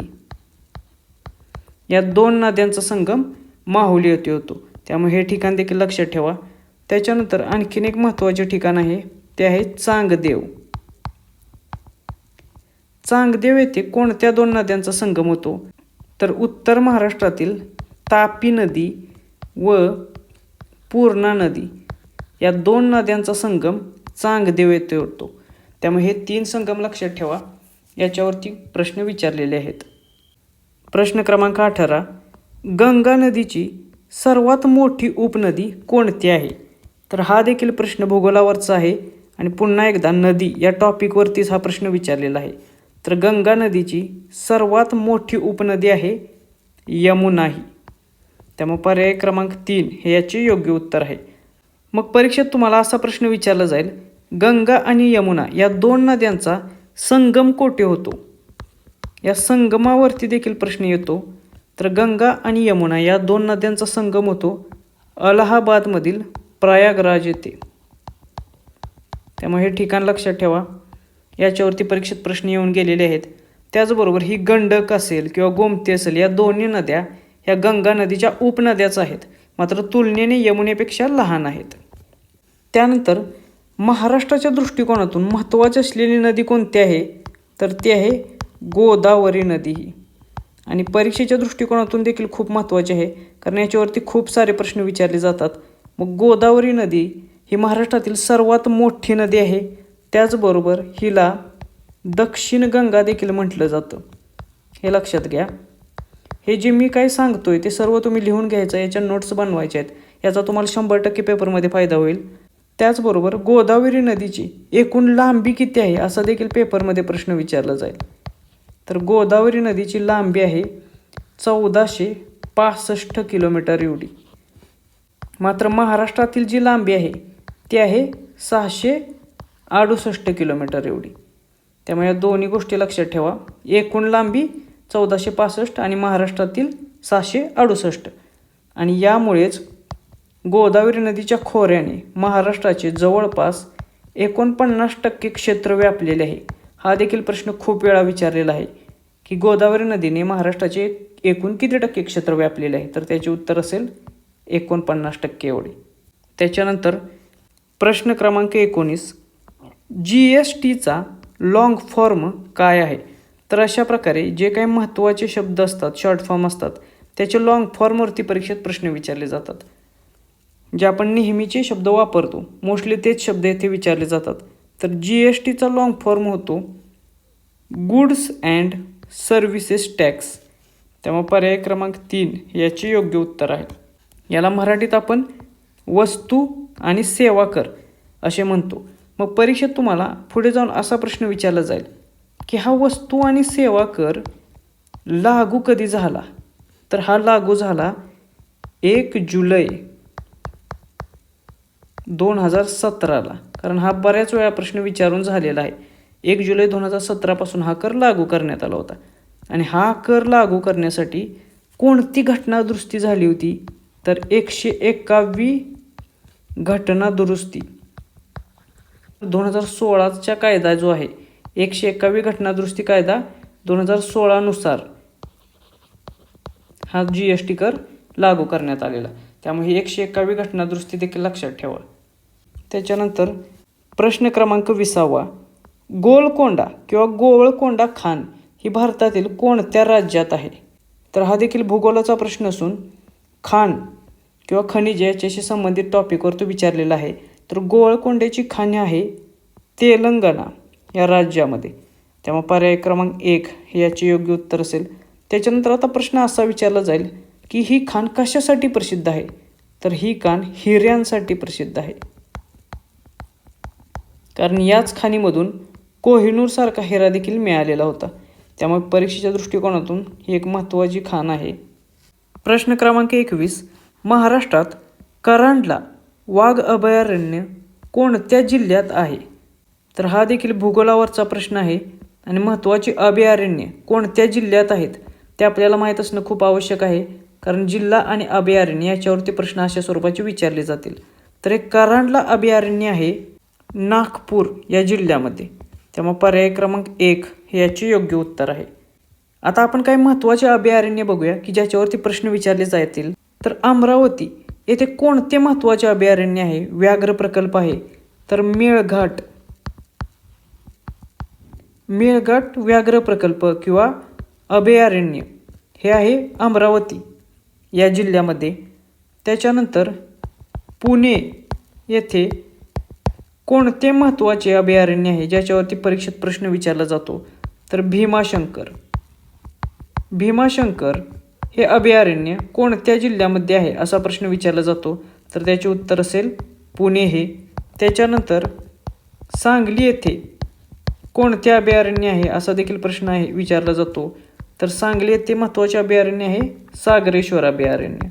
या 2 नद्यांचा संगम माहुली येथे होतो. त्यामुळे हे ठिकाण देखील लक्षात ठेवा. त्याच्यानंतर आणखीन एक महत्त्वाचे ठिकाण आहे, ते आहे चांगदेव. चांगदेव येथे कोणत्या 2 नद्यांचा संगम होतो? तर उत्तर महाराष्ट्रातील तापी नदी व पूर्णा नदी या 2 नद्यांचा संगम चांगदेव येथे होतो. त्यामुळे हे 3 संगम लक्षात ठेवा. याच्यावरती प्रश्न विचारलेले आहेत. प्रश्न क्रमांक 18, गंगा नदीची सर्वात मोठी उपनदी कोणती आहे? तर हा देखील प्रश्न भूगोलावरचा आहे आणि पुन्हा एकदा नदी या टॉपिकवरतीच हा प्रश्न विचारलेला आहे. तर गंगा नदीची सर्वात मोठी उपनदी आहे यमुनाही. त्यामुळे पर्याय क्रमांक 3 हे याचे योग्य उत्तर आहे. मग परीक्षेत तुम्हाला असा प्रश्न विचारला जाईल, गंगा आणि यमुना या 2 नद्यांचा संगम कोठे होतो? या संगमावरती देखील प्रश्न येतो. तर गंगा आणि यमुना या 2 नद्यांचा संगम होतो अलाहाबादमधील प्रयागराज येथे. त्यामुळे हे ठिकाण लक्षात ठेवा. याच्यावरती परीक्षेत प्रश्न येऊन गेलेले आहेत. त्याचबरोबर ही गंडक असेल किंवा गोमती असेल या दोन्ही नद्या ह्या गंगा नदीच्या उपनद्याच आहेत, मात्र तुलनेने यमुनेपेक्षा लहान आहेत. त्यानंतर महाराष्ट्राच्या दृष्टिकोनातून महत्त्वाची असलेली नदी कोणती आहे? तर ती आहे गोदावरी नदी ही. आणि परीक्षेच्या दृष्टिकोनातून देखील खूप महत्त्वाची आहे, कारण याच्यावरती खूप सारे प्रश्न विचारले जातात. मग गोदावरी नदी ही महाराष्ट्रातील सर्वात मोठी नदी आहे. त्याचबरोबर हिला दक्षिण गंगा देखील म्हटलं जातं, हे लक्षात घ्या. हे जे मी काय सांगतोय ते सर्व तुम्ही लिहून घ्यायचं, याच्या नोट्स बनवायच्या आहेत. याचा तुम्हाला 100% पेपरमध्ये फायदा होईल. त्याचबरोबर गोदावरी नदीची एकूण लांबी किती आहे असा देखील पेपरमध्ये प्रश्न विचारला जाईल. तर गोदावरी नदीची लांबी आहे 1465 किलोमीटर एवढी. मात्र महाराष्ट्रातील जी लांबी आहे ती आहे 668 किलोमीटर एवढी. त्यामुळे या दोन्ही गोष्टी लक्षात ठेवा. एकूण लांबी 1465 आणि महाराष्ट्रातील 668. आणि यामुळेच गोदावरी नदीच्या खोऱ्याने महाराष्ट्राचे जवळपास 49% क्षेत्र व्यापलेले आहे. हा देखील प्रश्न खूप वेळा विचारलेला आहे की गोदावरी नदीने महाराष्ट्राचे एकूण किती टक्के क्षेत्र व्यापलेले आहे? तर त्याचे उत्तर असेल 49% एवढे. त्याच्यानंतर प्रश्न क्रमांक 19, GSTचा लॉंग फॉर्म काय आहे? तर अशा प्रकारे जे काही महत्त्वाचे शब्द असतात, शॉर्ट फॉर्म असतात, त्याचे लॉंग फॉर्मवरती परीक्षेत प्रश्न विचारले जातात. जे आपण नेहमीचे शब्द वापरतो मोस्टली तेच शब्द येथे विचारले जातात. तर GSTचा लॉंग फॉर्म होतो गुड्स अँड सर्व्हिसेस टॅक्स. त्यामुळे पर्याय क्रमांक 3 याचे योग्य उत्तर आहे. याला मराठीत आपण वस्तू आणि सेवा कर असे म्हणतो. मग परीक्षेत तुम्हाला पुढे जाऊन असा प्रश्न विचारला जाईल की हा वस्तू आणि सेवा कर लागू कधी झाला? तर हा लागू झाला 1 जुलै 2017ला. कारण हा बऱ्याच वेळा प्रश्न विचारून झालेला आहे. 1 जुलै 2017 पासून हा कर लागू करण्यात आला होता. आणि हा कर लागू करण्यासाठी कोणती घटना दुरुस्ती झाली होती? तर 121वी घटना दुरुस्ती. 2016चा कायदा जो आहे 121वी घटना दुरुस्ती कायदा 2016 नुसार हा GST कर लागू करण्यात आलेला. त्यामुळे 121वी घटना दुरुस्ती देखील लक्षात ठेवा. त्याच्यानंतर प्रश्न क्रमांक 20, गोलकोंडा किंवा गोवळकोंडा खान ही भारतातील कोणत्या राज्यात आहे? तर हा देखील भूगोलाचा प्रश्न असून खान किंवा खनिज याच्याशी संबंधित टॉपिकवर तो विचारलेला आहे. तर गोवळकोंड्याची खाणी आहे तेलंगणा या राज्यामध्ये. त्यामुळे पर्याय क्रमांक 1 हे याचे योग्य उत्तर असेल. त्याच्यानंतर आता प्रश्न असा विचारला जाईल की ही खाण कशासाठी प्रसिद्ध आहे? तर ही खाण हिऱ्यांसाठी प्रसिद्ध आहे. कारण याच खाणीमधून कोहिनूरसारखा हिरा देखील मिळालेला होता. त्यामुळे परीक्षेच्या दृष्टिकोनातून ही एक महत्त्वाची खाण आहे. प्रश्न क्रमांक 21. महाराष्ट्रात करांडला वाघ अभयारण्य कोणत्या जिल्ह्यात आहे? तर हा देखील भूगोलावरचा प्रश्न आहे आणि महत्त्वाची अभयारण्ये कोणत्या जिल्ह्यात आहेत ते आपल्याला माहीत असणं खूप आवश्यक आहे, कारण जिल्हा आणि अभयारण्य याच्यावरती प्रश्न अशा स्वरूपाचे विचारले जातील. तर हे करांडला अभयारण्य आहे नागपूर या जिल्ह्यामध्ये. त्यामुळे पर्याय क्रमांक 1 हे याचे योग्य उत्तर आहे. आता आपण काही महत्त्वाचे अभयारण्य बघूया की ज्याच्यावरती प्रश्न विचारले जातील. तर अमरावती येथे कोणते महत्त्वाचे अभयारण्य आहे? व्याघ्र प्रकल्प आहे. तर मेळघाट व्याघ्र प्रकल्प किंवा अभयारण्य हे आहे अमरावती या जिल्ह्यामध्ये. त्याच्यानंतर पुणे येथे कोणते महत्त्वाचे अभयारण्य आहे ज्याच्यावरती परीक्षेत प्रश्न विचारला जातो? तर भीमाशंकर हे अभयारण्य कोणत्या जिल्ह्यामध्ये आहे असा प्रश्न विचारला जातो. तर त्याचे उत्तर असेल पुणे हे. त्याच्यानंतर सांगली येथे कोणते अभयारण्य आहे असा देखील प्रश्न आहे विचारला जातो. तर सांगली येथे महत्त्वाचे अभयारण्य आहे सागरेश्वर अभयारण्य.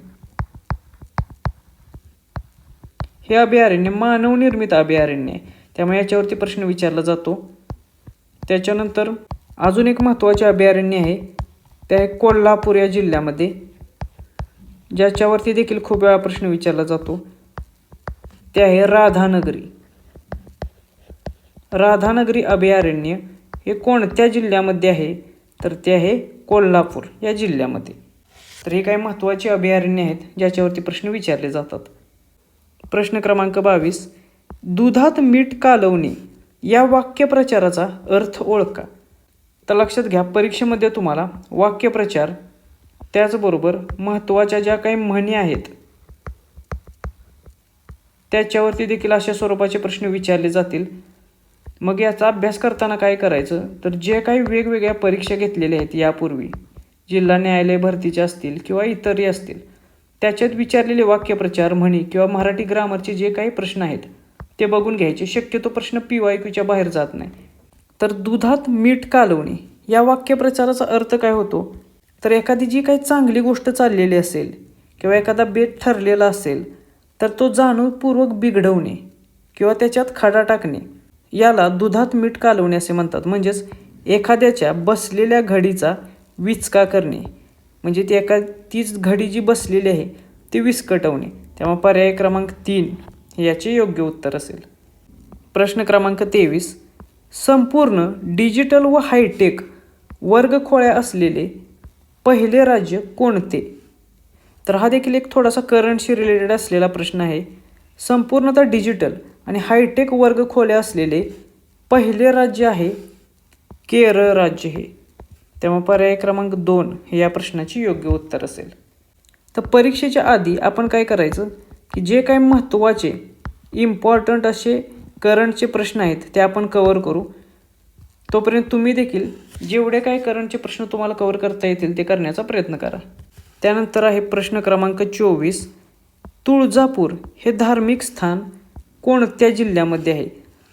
हे अभयारण्य मानवनिर्मित अभयारण्य आहे, त्यामुळे याच्यावरती प्रश्न विचारला जातो. त्याच्यानंतर अजून एक महत्त्वाचे अभयारण्य आहे ते आहे कोल्हापूर या जिल्ह्यामध्ये, ज्याच्यावरती देखील खूप वेळा प्रश्न विचारला जातो. ते आहे राधानगरी अभयारण्य हे कोणत्या जिल्ह्यामध्ये आहे? तर ते आहे कोल्हापूर या जिल्ह्यामध्ये. तर हे काही महत्त्वाचे अभयारण्य आहेत ज्याच्यावरती प्रश्न विचारले जातात. प्रश्न क्रमांक 22. दुधात मीठ कालवणे या वाक्यप्रचाराचा अर्थ ओळखा. तर लक्षात घ्या, परीक्षेमध्ये तुम्हाला वाक्यप्रचार त्याचबरोबर महत्त्वाच्या ज्या काही म्हणी आहेत त्याच्यावरती देखील अशा स्वरूपाचे प्रश्न विचारले जातील. मग याचा अभ्यास करताना काय करायचं? तर जे काही वेगवेगळ्या परीक्षा घेतलेल्या आहेत यापूर्वी, जिल्हा न्यायालय भरतीचे असतील किंवा इतरही असतील, त्याच्यात विचारलेले वाक्यप्रचार म्हणी किंवा मराठी ग्रामरचे जे काही प्रश्न आहेत ते बघून घ्यायचे. शक्यतो प्रश्न PYQच्या बाहेर जात नाही. तर दुधात मीठ कालवणे या वाक्यप्रचाराचा अर्थ काय होतो? तर एखादी जी काही चांगली गोष्ट चाललेली असेल किंवा एखादा बेत ठरलेला असेल तर तो जाणीवपूर्वक बिघडवणे किंवा त्याच्यात खडा टाकणे याला दुधात मीठ कालवणे असे म्हणतात. म्हणजेच एखाद्याच्या बसलेल्या घडीचा विचका करणे, म्हणजे तीच घडी जी बसलेली आहे ती विस्कटवणे. त्यामुळे पर्याय क्रमांक 3 हे याचे योग्य उत्तर असेल. प्रश्न क्रमांक 23. संपूर्ण डिजिटल व हायटेक वर्गखोळ्या असलेले पहिले राज्य कोणते? तर हा देखील एक थोडासा करंटशी रिलेटेड असलेला प्रश्न आहे. संपूर्णतः डिजिटल आणि हायटेक वर्गखोल्या असलेले पहिले राज्य आहे केरळ राज्य हे. त्यामुळे पर्याय क्रमांक 2 हे या प्रश्नाचे योग्य उत्तर असेल. तर परीक्षेच्या आधी आपण काय करायचं की जे काही महत्त्वाचे इम्पॉर्टंट असे करंटचे प्रश्न आहेत ते आपण कवर करू. तोपर्यंत तुम्ही देखील जेवढे काही करंटचे प्रश्न तुम्हाला कवर करता येतील ते करण्याचा प्रयत्न करा. त्यानंतर आहे प्रश्न क्रमांक 24. तुळजापूर हे धार्मिक स्थान कोणत्या जिल्ह्यामध्ये आहे?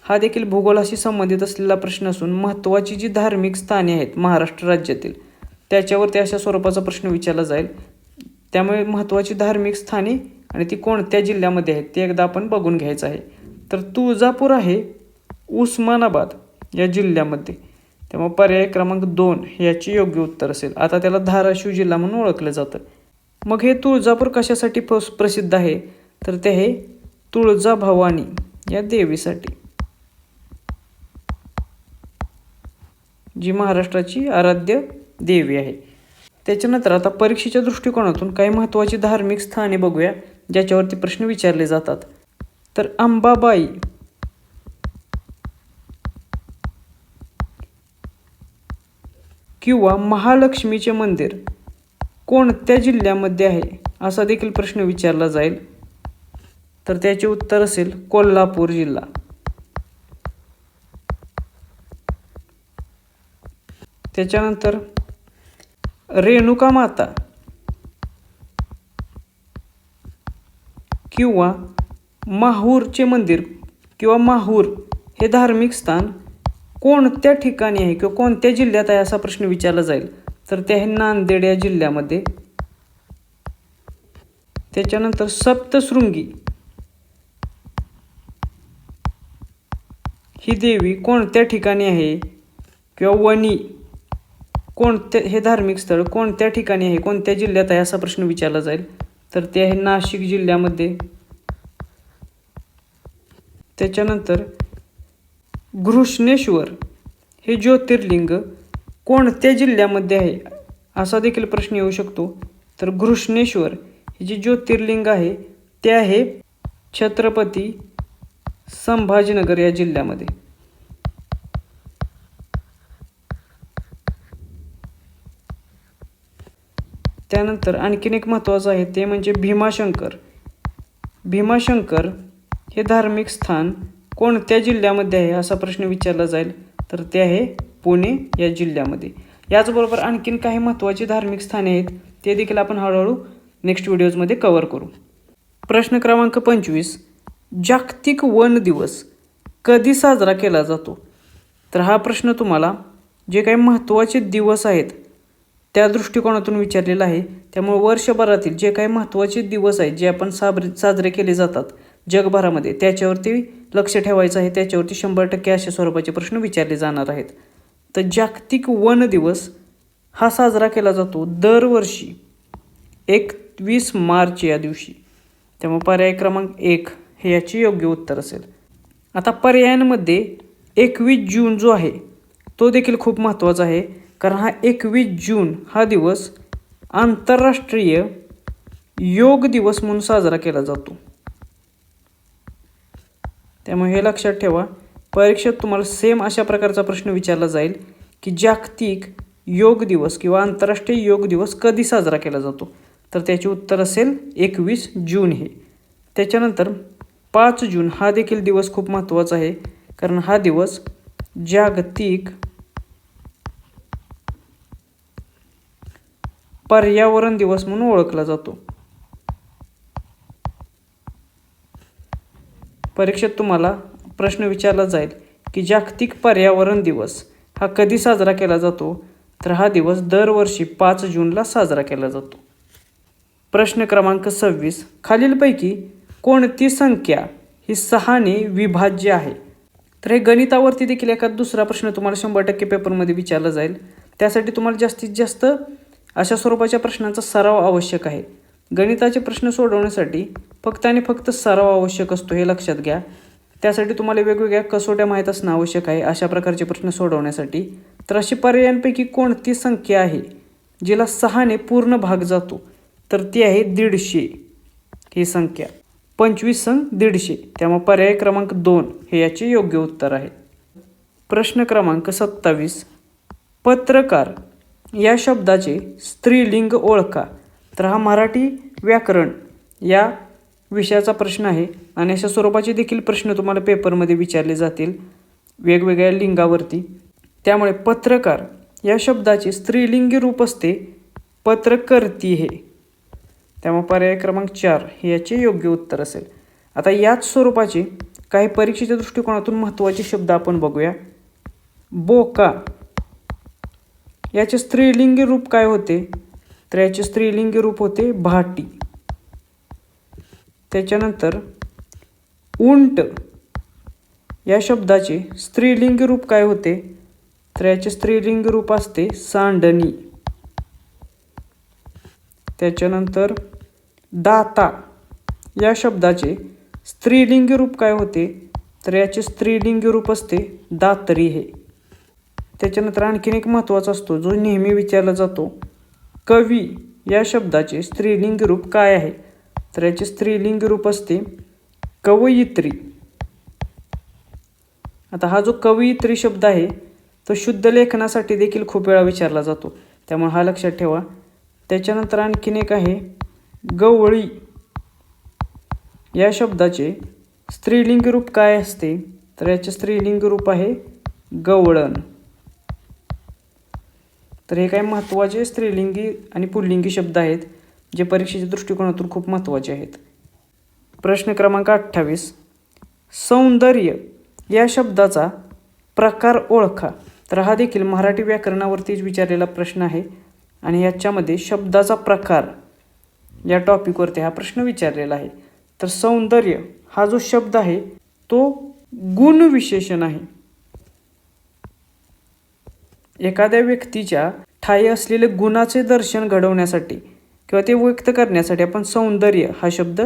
हा देखील भूगोलाशी संबंधित असलेला प्रश्न असून महत्त्वाची जी धार्मिक स्थाने आहेत महाराष्ट्र राज्यातील त्याच्यावरती अशा स्वरूपाचा प्रश्न विचारला जाईल. त्यामुळे महत्त्वाची धार्मिक स्थाने आणि ती कोणत्या जिल्ह्यामध्ये आहेत ते एकदा आपण बघून घ्यायचं आहे. तर तुळजापूर आहे उस्मानाबाद या जिल्ह्यामध्ये. त्यामुळे पर्याय क्रमांक 2 याचे योग्य उत्तर असेल. आता त्याला धाराशिव जिल्हा म्हणून ओळखलं जातं. मग हे तुळजापूर कशासाठी प्रसिद्ध आहे? तर ते आहे तुळजाभवानी या देवीसाठी, जी महाराष्ट्राची आराध्य देवी आहे. त्याच्यानंतर आता परीक्षेच्या दृष्टिकोनातून काही महत्त्वाची धार्मिक स्थाने बघूया ज्याच्यावरती प्रश्न विचारले जातात. तर अंबाबाई किंवा महालक्ष्मीचे मंदिर कोणत्या जिल्ह्यामध्ये आहे असा देखील प्रश्न विचारला जाईल. तर त्याचे उत्तर असेल कोल्हापूर जिल्हा. त्याच्यानंतर रेणुका माता किंवा माहूरचे मंदिर किंवा माहूर हे धार्मिक स्थान कोणत्या ठिकाणी आहे किंवा कोणत्या जिल्ह्यात आहे असा प्रश्न विचारला जाईल, तर ते आहे नांदेड या जिल्ह्यामध्ये. त्याच्यानंतर सप्तशृंगी ही देवी कोणत्या ठिकाणी आहे किंवा वणी कोणत्या हे धार्मिक स्थळ कोणत्या ठिकाणी आहे, कोणत्या जिल्ह्यात आहे असा प्रश्न विचारला जाईल, तर ते आहे नाशिक जिल्ह्यामध्ये. त्याच्यानंतर घृष्णेश्वर हे ज्योतिर्लिंग कोणत्या जिल्ह्यामध्ये आहे असा देखील प्रश्न येऊ शकतो. तर घृष्णेश्वर हे जे ज्योतिर्लिंग आहे ते आहे छत्रपती संभाजीनगर या जिल्ह्यामध्ये. त्यानंतर आणखीन एक महत्त्वाचं आहे ते म्हणजे भीमाशंकर. भीमाशंकर हे धार्मिक स्थान कोणत्या जिल्ह्यामध्ये आहे असा प्रश्न विचारला जाईल, तर ते आहे पुणे या जिल्ह्यामध्ये. याचबरोबर आणखीन काही महत्त्वाची धार्मिक स्थाने आहेत ते देखील आपण हळूहळू नेक्स्ट व्हिडिओजमध्ये कव्हर करू. प्रश्न क्रमांक 25, जागतिक वन दिवस कधी साजरा केला जातो? तर हा प्रश्न तुम्हाला जे काही महत्त्वाचे दिवस आहेत त्या दृष्टिकोनातून विचारलेला आहे. त्यामुळे वर्षभरातील जे काही महत्त्वाचे दिवस आहेत जे आपण साजरे केले जातात जगभरामध्ये त्याच्यावरती लक्ष ठेवायचं आहे. त्याच्यावरती 100% अशा स्वरूपाचे प्रश्न विचारले जाणार आहेत. तर जागतिक वन दिवस हा साजरा केला जातो दरवर्षी 21 मार्च या दिवशी. त्यामुळे पर्याय क्रमांक 1 हे याचे योग्य उत्तर असेल. आता पर्यायांमध्ये 21 जून जो आहे तो देखील खूप महत्त्वाचा आहे, कारण हा 21 जून हा दिवस आंतरराष्ट्रीय योग दिवस म्हणून साजरा केला जातो. त्यामुळे हे लक्षात ठेवा. परीक्षेत तुम्हाला सेम अशा प्रकारचा प्रश्न विचारला जाईल की जागतिक योग दिवस किंवा आंतरराष्ट्रीय योग दिवस कधी साजरा केला जातो, तर त्याचे उत्तर असेल 21 जून हे. त्याच्यानंतर 5 जून हा देखील दिवस खूप महत्त्वाचा आहे, कारण हा दिवस जागतिक पर्यावरण दिवस म्हणून ओळखला जातो. परीक्षेत तुम्हाला प्रश्न विचारला जाईल की जागतिक पर्यावरण दिवस हा कधी साजरा केला जातो, तर हा दिवस दरवर्षी 5 जूनला साजरा केला जातो. प्रश्न क्रमांक 26, खालीलपैकी कोणती संख्या ही 6ने विभाज्य आहे? तर हे गणितावरती देखील एखादा दुसरा प्रश्न तुम्हाला 100% पेपरमध्ये विचारला जाईल. त्यासाठी तुम्हाला जास्तीत जास्त अशा स्वरूपाच्या प्रश्नांचा सराव आवश्यक आहे. गणिताचे प्रश्न सोडवण्यासाठी फक्त आणि फक्त सराव आवश्यक असतो, हे लक्षात घ्या. त्यासाठी तुम्हाला वेगवेगळ्या कसोट्या माहीत असणं आवश्यक आहे अशा प्रकारचे प्रश्न सोडवण्यासाठी. तर अशी पर्यायांपैकी कोणती संख्या आहे जिला 6ने पूर्ण भाग जातो, तर ती आहे 150 ही संख्या. 25 संग 150. त्यामुळे पर्याय क्रमांक 2 हे याचे योग्य उत्तर आहे. प्रश्न क्रमांक 27, पत्रकार या शब्दाचे स्त्रीलिंग ओळखा. तर हा मराठी व्याकरण या विषयाचा प्रश्न आहे आणि अशा स्वरूपाचे देखील प्रश्न तुम्हाला पेपरमध्ये विचारले जातील वेगवेगळ्या लिंगावरती. त्यामुळे पत्रकार या शब्दाचे स्त्रीलिंगी रूप असते पत्रकर्ती हे. त्यामुळे पर्याय क्रमांक 4 हे याचे योग्य उत्तर असेल. आता याच स्वरूपाचे काही परीक्षेच्या दृष्टिकोनातून महत्त्वाचे शब्द आपण बघूया. बोका याचे स्त्रीलिंगी रूप काय होते, तर याचे स्त्रीलिंगी रूप होते भाटी. त्याच्यानंतर उंट या शब्दाचे स्त्रीलिंगी रूप काय होते, तर याचे स्त्रीलिंगी रूप असते सांडणी. त्याच्यानंतर दाता या शब्दाचे स्त्रीलिंगी रूप काय होते, तर याचे स्त्रीलिंगी रूप असते दातरी हे. त्याच्यानंतर आणखीन एक महत्त्वाचा असतो जो नेहमी विचारला जातो, कवी या शब्दाचे स्त्रीलिंगी रूप काय आहे, तर याचे स्त्रीलिंगी रूप असते कवयित्री. आता हा जो कवयित्री शब्द आहे तो शुद्ध लेखनासाठी देखील खूप वेळा विचारला जातो, त्यामुळे हा लक्षात ठेवा. त्याच्यानंतर आणखीन एक आहे गवळी या शब्दाचे स्त्रीलिंगी रूप काय असते, तर याचे स्त्रीलिंगी रूप आहे गवळण. तर हे काही महत्त्वाचे स्त्रीलिंगी आणि पुल्लिंगी शब्द आहेत जे परीक्षेच्या दृष्टिकोनातून खूप महत्त्वाचे आहेत. प्रश्न क्रमांक 28, सौंदर्य या शब्दाचा प्रकार ओळखा. तर हा देखील मराठी व्याकरणावरतीच विचारलेला प्रश्न आहे आणि याच्यामध्ये शब्दाचा प्रकार या टॉपिकवरती हा प्रश्न विचारलेला आहे. तर सौंदर्य हा जो शब्द आहे तो गुणविशेषण आहे. एखाद्या व्यक्तीच्या ठायी असलेले गुणाचे दर्शन घडवण्यासाठी किंवा ते व्यक्त करण्यासाठी आपण सौंदर्य हा शब्द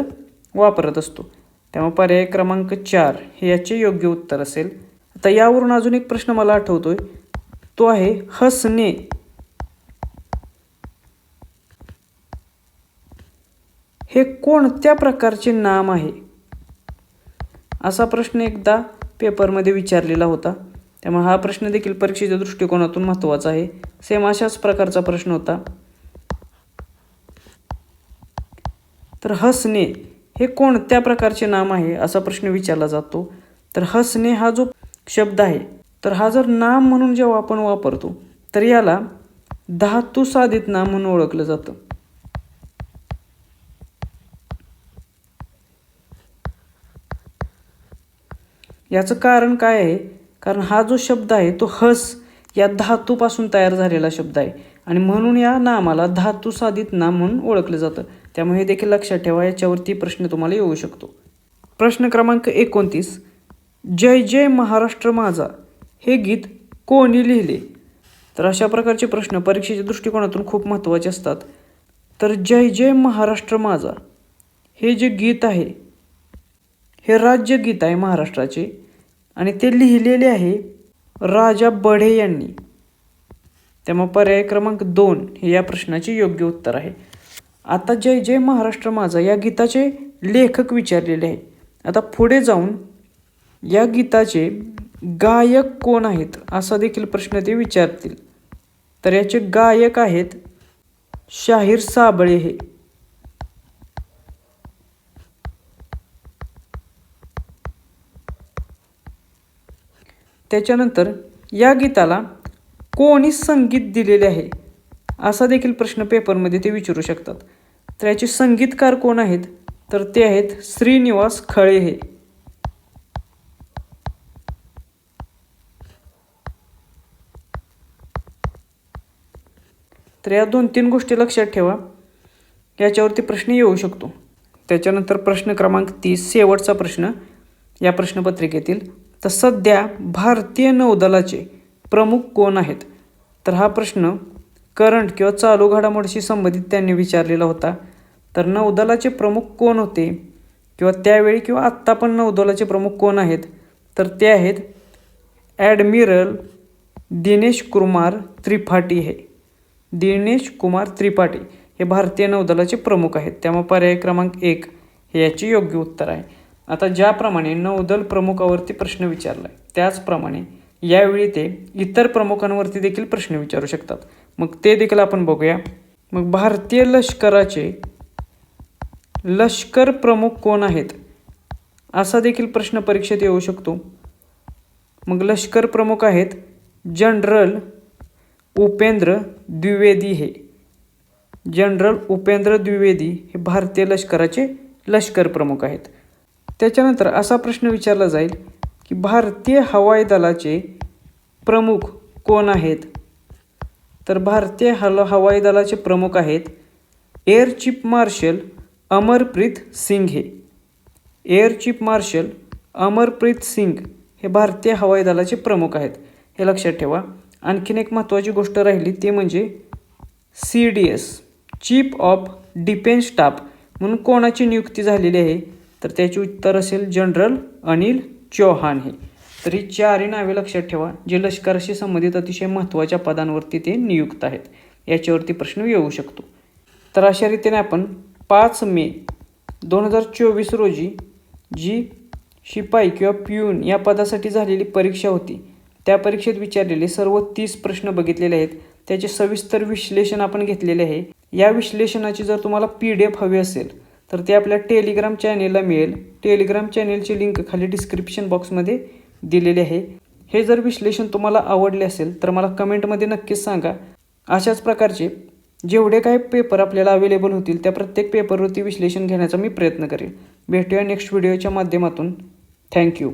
वापरत असतो. त्यामुळे पर्याय क्रमांक 4 हे याचे योग्य उत्तर असेल. आता यावरून अजून एक प्रश्न मला आठवतोय, तो आहे हसणे. हे कोणत्या प्रकारचे नाम आहे? असा प्रश्न एकदा पेपरमध्ये विचारलेला होता. त्यामुळे हा प्रश्न देखील परीक्षेच्या दृष्टिकोनातून महत्त्वाचा आहे. सेम अशाच प्रकारचा प्रश्न होता. तर हसणे हे कोणत्या प्रकारचे नाम आहे असा प्रश्न विचारला जातो. तर हसणे हा जो शब्द आहे तर हा जर नाम म्हणून जेव्हा आपण वापरतो तर याला धातू साधित नाम म्हणून ओळखलं जातं. याचं कारण काय आहे? कारण हा जो शब्द आहे तो हस या धातूपासून तयार झालेला शब्द आहे आणि म्हणून या नामाला धातू साधित नाम म्हणून ओळखलं जातं. त्यामुळे हे देखील लक्षात ठेवा. याच्यावरती प्रश्न तुम्हाला येऊ शकतो. प्रश्न क्रमांक 29, जय जय महाराष्ट्र माझा हे गीत कोणी लिहिले? तर अशा प्रकारचे प्रश्न परीक्षेच्या दृष्टिकोनातून खूप महत्त्वाचे असतात. तर जय जय महाराष्ट्र माझा हे जे गीत आहे हे राज्यगीत आहे महाराष्ट्राचे आणि ते लिहिलेले आहे राजा बढे यांनी. त्यामुळे पर्याय क्रमांक 2 हे या प्रश्नाचे योग्य उत्तर आहे. आता जय जय महाराष्ट्र माझा या गीताचे लेखक विचारलेले आहे. आता पुढे जाऊन या गीताचे गायक कोण आहेत असा देखील प्रश्न ते विचारतील. तर याचे गायक आहेत शाहीर साबळे हे. त्याच्यानंतर या गीताला कोणी संगीत दिलेले आहे असा देखील प्रश्न पेपरमध्ये ते विचारू शकतात. तर याचे संगीतकार कोण आहेत? तर ते आहेत श्रीनिवास खळे हे. तर या 2-3 गोष्टी लक्षात ठेवा, याच्यावरती प्रश्न येऊ शकतो. त्याच्यानंतर प्रश्न क्रमांक 30 शेवटचा प्रश्न या प्रश्नपत्रिकेतील. तर सध्या भारतीय नौदलाचे प्रमुख कोण आहेत? तर हा प्रश्न करंट किंवा चालू घडामोडीशी संबंधित त्यांनी विचारलेला होता. तर नौदलाचे प्रमुख कोण होते किंवा त्यावेळी किंवा आत्ता पण नौदलाचे प्रमुख कोण आहेत? तर ते आहेत ॲडमिरल दिनेश कुमार त्रिपाठी हे. दिनेश कुमार त्रिपाठी हे भारतीय नौदलाचे प्रमुख आहेत. त्यामुळे पर्याय क्रमांक 1 हे याचे योग्य उत्तर आहे. आता ज्याप्रमाणे नौदल प्रमुखावरती प्रश्न विचारला आहे त्याचप्रमाणे यावेळी ते इतर प्रमुखांवरती देखील प्रश्न विचारू शकतात. मग ते देखील आपण बघूया. मग भारतीय लष्कराचे लष्कर प्रमुख कोण आहेत असा देखील प्रश्न परीक्षेत येऊ शकतो. मग लष्कर प्रमुख आहेत जनरल उपेंद्र द्विवेदी हे. जनरल उपेंद्र द्विवेदी हे भारतीय लष्कराचे लष्कर प्रमुख आहेत. त्याच्यानंतर असा प्रश्न विचारला जाईल की भारतीय हवाई दलाचे प्रमुख कोण आहेत? तर भारतीय हवाई दलाचे प्रमुख आहेत air chief marshal Amarpreet Singh हे. Air chief marshal Amarpreet Singh हे भारतीय हवाई दलाचे प्रमुख आहेत. हे लक्षात ठेवा. आणखीन एक महत्त्वाची गोष्ट राहिली ते म्हणजे CDS chief of defence staff म्हणून कोणाची नियुक्ती झालेली आहे? तर त्याचे उत्तर असेल जनरल अनिल चौहान हे. तर ही 4ही नावे लक्षात ठेवा जे लष्कराशी संबंधित अतिशय महत्त्वाच्या पदांवरती ते नियुक्त आहेत. याच्यावरती प्रश्न येऊ शकतो. तर अशा रीतीने आपण 5 मे 2024 रोजी जी शिपाई किंवा पिऊन या पदासाठी झालेली परीक्षा होती त्या परीक्षेत विचारलेले सर्व 30 प्रश्न बघितलेले आहेत. त्याचे सविस्तर विश्लेषण आपण घेतलेले आहे. या विश्लेषणाची जर तुम्हाला PDF हवी असेल तर ते आपल्या टेलिग्राम चॅनेलला मिळेल. टेलिग्राम चॅनेलची लिंक खाली डिस्क्रिप्शन बॉक्समध्ये दिलेले आहे. हे जर विश्लेषण तुम्हाला आवडले असेल तर मला कमेंटमध्ये नक्कीच सांगा. अशाच प्रकारचे जेवढे काही पेपर आपल्याला अवेलेबल होतील त्या प्रत्येक पेपरवरती विश्लेषण घेण्याचा मी प्रयत्न करेन. भेटूया नेक्स्ट व्हिडिओच्या माध्यमातून. थँक्यू.